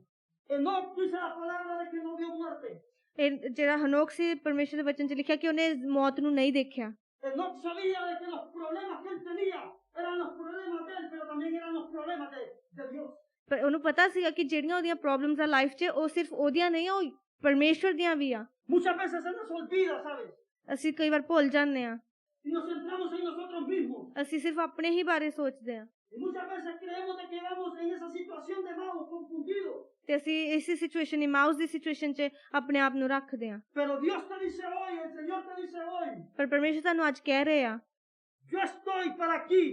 Enoch dice la palabra de que no vio muerte. ਇਹ ਜਿਹੜਾ ਹਨੋਕ ਸੀ ਪਰਮੇਸ਼ਰ ਦੇ ਵਚਨ 'ਚ ਲਿਖਿਆ ਕਿ ਉਹਨੇ ਮੌਤ ਨੂੰ ਨਹੀਂ ਦੇਖਿਆ। Enoch sabía de que los problemas que él tenía eran los problemas de él, pero también eran los problemas de Dios. ਪਰ ਉਹਨੂੰ ਪਤਾ ਸੀਗਾ ਕਿ ਜਿਹੜੀਆਂ ਉਹਦੀਆਂ ਪ੍ਰੋਬਲਮਸ ਆ ਲਾਈਫ 'ਚ ਉਹ ਸਿਰਫ ਉਹਦੀਆਂ ਨਹੀਂ ਆ, ਉਹ ਪਰਮੇਸ਼ਵਰ ਦੀਆਂ ਵੀ ਆ। Muchas veces se nos olvida, ¿sabes? ਅਸੀਂ ਕਈ ਵਾਰ ਭੁੱਲ ਜਾਂਦੇ ਆ, Y nos centramos en nosotros mismos. ਅਸੀਂ ਸਿਰਫ ਆਪਣੇ ਹੀ ਬਾਰੇ ਸੋਚਦੇ ਆ Y muchas veces creemos de que vamos en esa situación de malos, confundidos. ਤੇ ਅਸੀਂ ਇਸੇ ਸਿਚੁਏਸ਼ਨ ਇਮਾਊਸ ਦੀ ਸਿਚੁਏਸ਼ਨ 'ਚ ਆਪਣੇ ਆਪ ਨੂੰ ਰੱਖਦੇ ਆ। Pero Dios te dice hoy, el Señor te dice hoy, ਪਰ ਪਰਮੇਸ਼ਵਰ ਤੁਹਾਨੂੰ ਅੱਜ ਕਹਿ ਰਹੇ ਆ, yo estoy para aquí,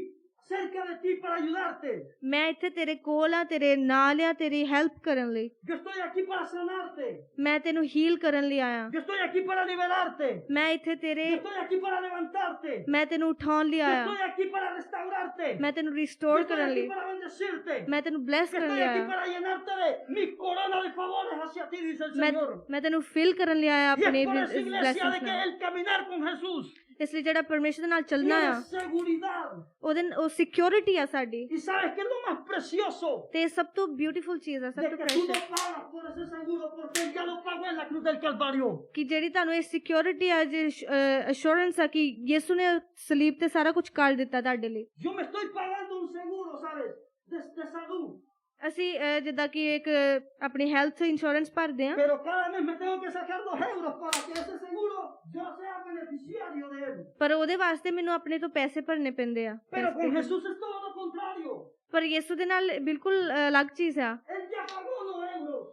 cerca de ti para ayudarte. ਮੈਂ ਇੱਥੇ ਤੇਰੇ ਕੋਲ ਆ, ਤੇਰੇ ਨਾਲ ਆ, ਤੇਰੀ ਹੈਲਪ ਕਰਨ ਲਈ। Yo estoy aquí para sanarte. ਮੈਂ ਤੈਨੂੰ ਹੀਲ ਕਰਨ ਲਈ ਆਇਆ। Yo estoy aquí para liberarte. ਮੈਂ ਇੱਥੇ ਤੇਰੇ Yo estoy aquí para levantarte. ਮੈਂ ਤੈਨੂੰ ਉਠਾਉਣ ਲਈ Yo ਆਇਆ। estoy aquí para restaurarte. ਮੈਂ ਤੈਨੂੰ Yo ਰਿਸਟੋਰ estoy ਕਰਨ aquí ਲਈ, para bendecirte. ਮੈਂ ਤੈਨੂੰ ਬਲੈਸ Yo ਕਰਨ estoy ਲਈ aquí ਆਇਆ। para llenarte de mi corona de favores hacia ti, dice el Señor. ਮੈਂ ਤੈਨੂੰ ਫਿਲ ਕਰਨ ਲਈ ਆਇਆ Y es ਆਪਣੇ por eso, iglesia, de blessings que ਨਾਲ। el caminar con Jesús ਇਸ ਲਈ ਜਿਹੜਾ ਪਰਮੇਸ਼ਰ ਦੇ ਨਾਲ ਚੱਲਣਾ ਆ, tiene seguridad. ਉਹ ਸਿਕਿਉਰਿਟੀ ਆ ਸਾਡੀ। Y sabes que es lo más precioso, ਤੇ ਇਹ ਸਭ ਤੋਂ ਬਿਊਟੀਫੁਲ ਚੀਜ਼ ਆ, ਸਭ de ਤੋਂ que tú no precious, pagas por ese seguro, porque Él ya lo pagó en la cruz del Calvario. ਕਿ ਜਿਹੜੀ ਤੁਹਾਨੂੰ ਇਹ ਸਿਕਿਉਰਿਟੀ ਆ, ਜੇ ਅਸ਼ੋਰੈਂਸ ਆ ਕਿ ਯਿਸੂ ਨੇ ਸਲੀਬ ਤੇ ਸਾਰਾ ਕੁਝ ਕਰ ਦਿੱਤਾ ਤੁਹਾਡੇ ਲਈ। Yo me estoy pagando un seguro, ¿sabes? De salud. ਅਸੀਂ ਜਿੱਦਾਂ ਕਿ ਇੱਕ ਆਪਣੀ ਹੈਲਥ ਇੰਸ਼ੋਰੈਂਸ ਭਰਦੇ ਆ, Pero cada mes me tengo que sacar 2 euros para que ese seguro yo sea beneficiario de él. ਪਰ ਉਹਦੇ ਵਾਸਤੇ ਮੈਨੂੰ ਆਪਣੇ ਤੋਂ ਪੈਸੇ ਭਰਨੇ ਪੈਂਦੇ ਆ। Pero con Jesús es todo lo contrario. ਪਰ ਯਿਸੂ ਦੇ ਨਾਲ ਬਿਲਕੁਲ ਅਲੱਗ ਚੀਜ਼ ਆ। Él ya pagó los euros.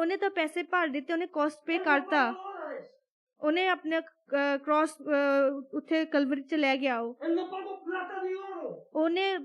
ਉਹਨੇ ਤਾਂ ਪੈਸੇ ਭਰ ਦਿੱਤੇ, ਉਹਨੇ ਕਾਸਟ ਪੇ Él no ਕਰਤਾ। pagó dólares. ਉਹਨੇ ਆਪਣੇ ਕ੍ਰਾਸ ਉੱਥੇ ਕਲਵਰੀ ਚ ਲੈ ਗਿਆ। Él no pagó plata ni oro. ਉਹਨੇ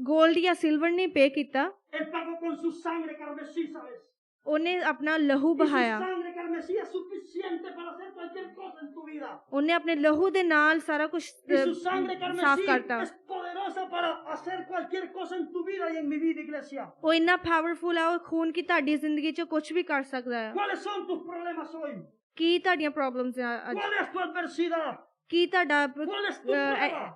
ਗੋਲਡ ਜਾਂ ਸਿਲਵਰ ਨਹੀਂ ਪੇ ਕੀਤਾ, Él pagó con su sangre carmesí, ¿sabes? ਉਹਨੇ ਆਪਣਾ ਲਹੂ Y su ਬਹਾਇਆ। sangre carmesí es suficiente para hacer cualquier cosa en tu vida. ਉਹਨੇ ਆਪਣੇ ਲਹੂ ਦੇ ਨਾਲ ਸਾਰਾ ਕੁਝ Y su sangre ਸਾਫ਼ carmesí ਕਰਤਾ। es poderosa para hacer cualquier cosa en tu vida y en mi vida, iglesia. ਉਹ ਇੰਨਾ ਪਾਵਰਫੁਲ ਆ, ਉਹ ਖੂਨ ਕੀ ਤੁਹਾਡੀ ਜ਼ਿੰਦਗੀ 'ਚ ਕੁਝ ਵੀ ਕਰ ਸਕਦਾ ਆ। ¿Cuáles son tus problemas hoy? ਕੀ ਤੁਹਾਡੀਆਂ ਪ੍ਰੋਬਲਮਸ ਆ ਅੱਜ? ¿Cuál es tu adversidad? ਕੀ ਤੁਹਾਡਾ ¿Cuál es tu prueba?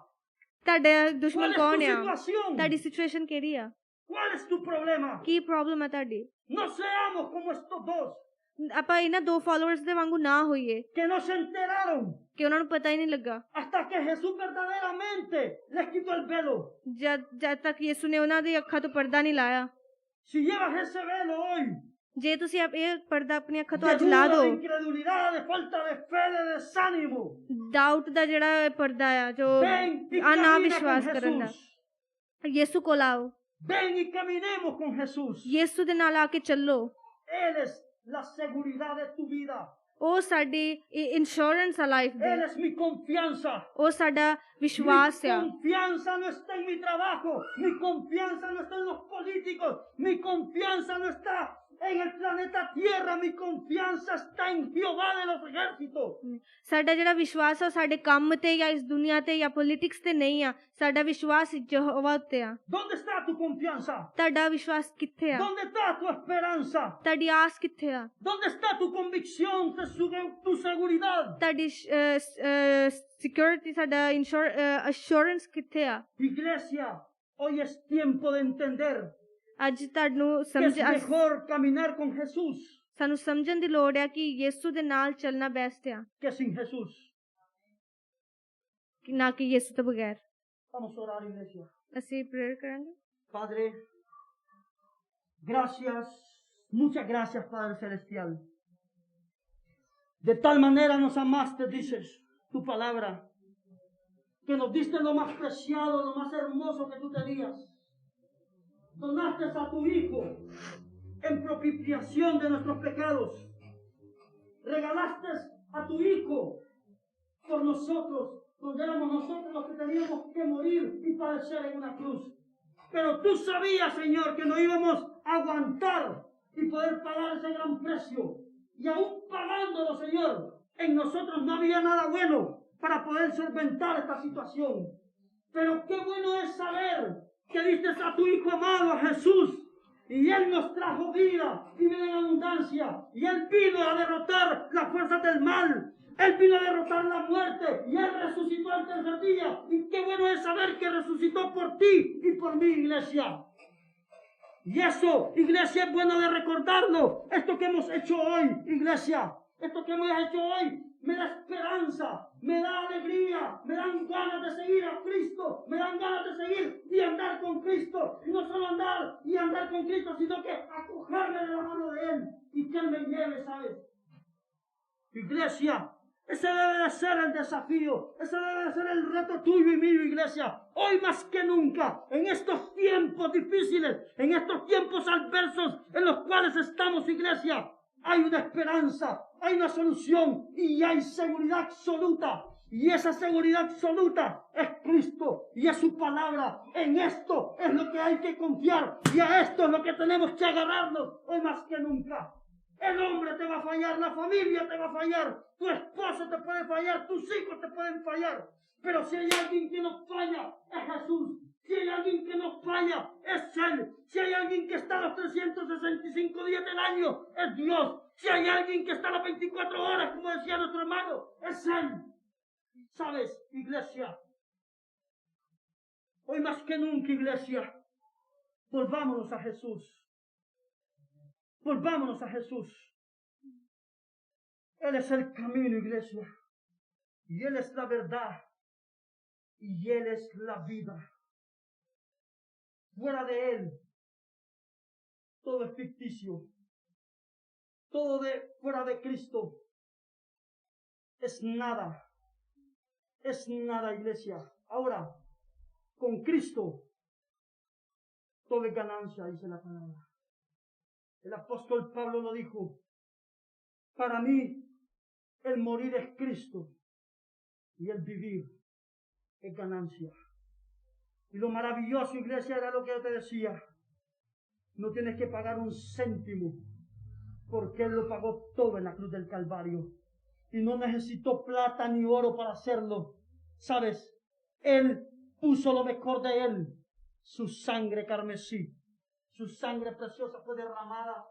ਤੁਹਾਡਾ ¿Cuál ਦੁਸ਼ਮਣ es ਕੌਣ tu ਆ? situación? ਤੁਹਾਡੀ ਸਿਚੁਏਸ਼ਨ ਕਿਹੜੀ ਆ? ¿Cuál es tu problema? ਕੀ ਪ੍ਰੋਬਲਮ ਆ ਤੁਹਾਡੀ? No seamos como estos dos ਆਪਾਂ ਇਹਨਾਂ ਦੋ ਫਾਲੋਅਰਸ ਦੇ ਵਾਂਗੂ ਨਾ ਹੋਈਏ que no se enteraron ਕਿ ਉਹਨਾਂ ਨੂੰ ਪਤਾ ਹੀ ਨਹੀਂ ਲੱਗਾ hasta que Jesús verdaderamente les quitó el velo. ਜਦ ਤੱਕ ਯਿਸੂ ਨੇ ਉਹਨਾਂ ਦੀ ਅੱਖਾਂ ਤੋਂ ਪਰਦਾ ਨਹੀਂ ਲਾਇਆ। Si llevas ese velo hoy, ਜੇ ਤੁਸੀਂ ਇਹ ਪਰਦਾ ਆਪਣੀ ਅੱਖਾਂ ਤੋਂ de ਅੱਜ ਲਾ duda, ਦਿਓ, de incredulidad, de falta de fe, de desánimo, doubt ਦਾ ਜਿਹੜਾ ਪਰਦਾ ਆ, ਜੋ ven y ਨਾ camina con ਵਿਸ਼ਵਾਸ ਕਰਨ ਦਾ, Jesús. ਯਿਸੂ ਕੋਲ ਆਓ, Ven y caminemos con Jesús. ਯਿਸੂ ਦੇ ਨਾਲ ਆ ਕੇ ਚੱਲੋ। Él es la seguridad de tu vida. ਉਹ ਸਾਡੀ ਇੰਸ਼ੋਰੈਂਸ ਆ ਲਾਈਫ Él ਦੀ, es mi confianza. ਉਹ ਸਾਡਾ ਵਿਸ਼ਵਾਸ Mi ਆ। confianza no está en mi trabajo, mi confianza no está en los políticos, mi confianza no está en el planeta Tierra, mi confianza está en Jehová de los ejércitos. ਸਾਡਾ ਜਿਹੜਾ ਵਿਸ਼ਵਾਸ ਆ ਉਹ ਸਾਡੇ ਕੰਮ ਤੇ ਜਾਂ ਇਸ ਦੁਨੀਆ ਤੇ ਜਾਂ ਪੋਲਿਟਿਕਸ ਤੇ ਨਹੀਂ ਆ, ਸਾਡਾ ਵਿਸ਼ਵਾਸ ਯਹੋਵਾ ਉੱਤੇ ਆ। ¿Dónde está tu confianza? ਤੁਹਾਡਾ ਵਿਸ਼ਵਾਸ ਕਿੱਥੇ ਆ? ¿Dónde está tu esperanza? ਤੁਹਾਡੀ ਆਸ ਕਿੱਥੇ ਆ? ¿Dónde está tu convicción, tu seguridad? ਤੁਹਾਡੀ ਸਿਕਿਉਰਿਟੀ, ਸਾਡਾ ਅਸ਼ੋਰੈਂਸ ਕਿੱਥੇ ਆ? Iglesia, hoy es tiempo de entender ਅੱਜ ਤੁਹਾਨੂੰ que es ਸਮਝ mejor caminar con Jesús ਸਾਨੂੰ ਸਮਝਣ ਦੀ ਲੋੜ ਆ ਕਿ ਯਿਸੂ ਦੇ ਨਾਲ ਚੱਲਣਾ ਬੈਸਟ ਆ, que sin Jesús. ਕਿ ਨਾ ਕਿ ਯਿਸੂ ਤੋਂ ਬਗੈਰ। Vamos a orar, iglesia. ਅਸੀਂ ਪ੍ਰੇਅਰ ਕਰਾਂਗੇ। Padre, gracias, muchas gracias, Padre Celestial. De tal manera nos amaste, dices tu palabra, que nos diste lo más preciado, lo más hermoso que tú tenías. Donaste a tu Hijo en propiciación de nuestros pecados. Regalaste a tu Hijo por nosotros, donde éramos nosotros los que teníamos que morir y padecer en una cruz. Pero tú sabías, Señor, que no íbamos a aguantar y poder pagar ese gran precio. Y aún pagándolo, Señor, en nosotros no había nada bueno para poder solventar esta situación. Pero qué bueno es saber que diste a tu Hijo amado, a Jesús, y Él nos trajo vida y vida en abundancia. Y Él vino a derrotar las fuerzas del mal. Él vino a derrotar la muerte y Él resucitó al tercer día. Y qué bueno es saber que resucitó por ti y por mí, iglesia. Y eso, iglesia, es bueno de recordarlo. Esto que hemos hecho hoy, iglesia, esto que hemos hecho hoy, me da esperanza, me da alegría, me dan ganas de seguir a Cristo, me dan ganas de seguir y andar con Cristo. Y no solo andar y andar con Cristo, sino que acogerme de la mano de Él y que Él me lleve, ¿sabes? Iglesia, ese debe de ser el desafío, ese debe de ser el reto tuyo y mío, iglesia. Hoy más que nunca, en estos tiempos difíciles, en estos tiempos adversos en los cuales estamos, iglesia, hay una esperanza, hay una solución y hay seguridad absoluta. Y esa seguridad absoluta es Cristo y es su palabra. En esto es lo que hay que confiar y a esto es lo que tenemos que agarrarnos hoy más que nunca. El hombre te va a fallar, la familia te va a fallar, tu esposo te puede fallar, tus hijos te pueden fallar. Pero si hay alguien que no falla, es Jesús. Si hay alguien que no falla, es Él. Si hay alguien que está los 365 días del año, es Dios. Si hay alguien que está las 24 horas, como decía nuestro hermano, es Él. ¿Sabes, iglesia? Hoy más que nunca, iglesia, volvámonos a Jesús. Volvámonos a Jesús. Él es el camino, iglesia. Y Él es la verdad. Y Él es la vida. Fuera de Él, todo es ficticio. Todo fuera de Cristo es nada. Es nada, iglesia. Ahora, con Cristo, todo es ganancia, dice la palabra. El apóstol Pablo lo dijo. Para mí, el morir es Cristo y el vivir es ganancia. Y lo maravilloso, iglesia, era lo que yo te decía. No tienes que pagar un céntimo porque Él lo pagó todo en la cruz del Calvario. Y no necesitó plata ni oro para hacerlo. ¿Sabes? Él puso lo mejor de Él. Su sangre carmesí. Su sangre preciosa fue derramada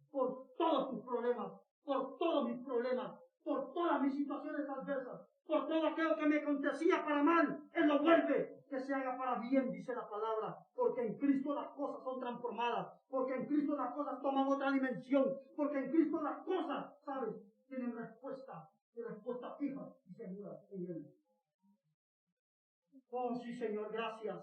por todos tus problemas, por todos mis problemas, por todas mis situaciones adversas, por todo aquello que me acontecía para mal. Él lo vuelve que se haga para bien, dice la palabra, porque en Cristo las cosas son transformadas, porque en Cristo las cosas toman otra dimensión, porque en Cristo las cosas, ¿sabes?, tienen respuesta, y respuesta fija y segura en Él. Oh, sí, Señor, gracias.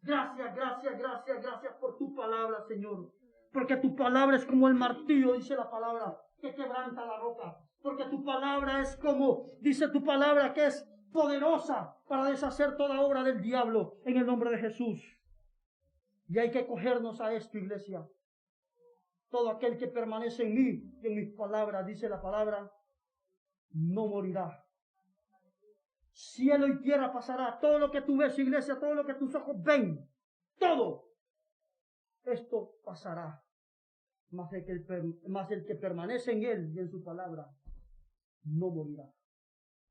Gracias, gracias, gracias, gracias por tu palabra, Señor. Porque tu palabra es como el martillo, dice la palabra, que quebranta la roca. Porque tu palabra es como, dice tu palabra, que es poderosa para deshacer toda obra del diablo en el nombre de Jesús. Y hay que cogernos a esto, iglesia. Todo aquel que permanece en mí y en mis palabras, dice la palabra, no morirá. Cielo y tierra pasará. Todo lo que tú ves, iglesia, todo lo que tus ojos ven, todo esto pasará. Mas el que permanece en Él y en su palabra no morirá.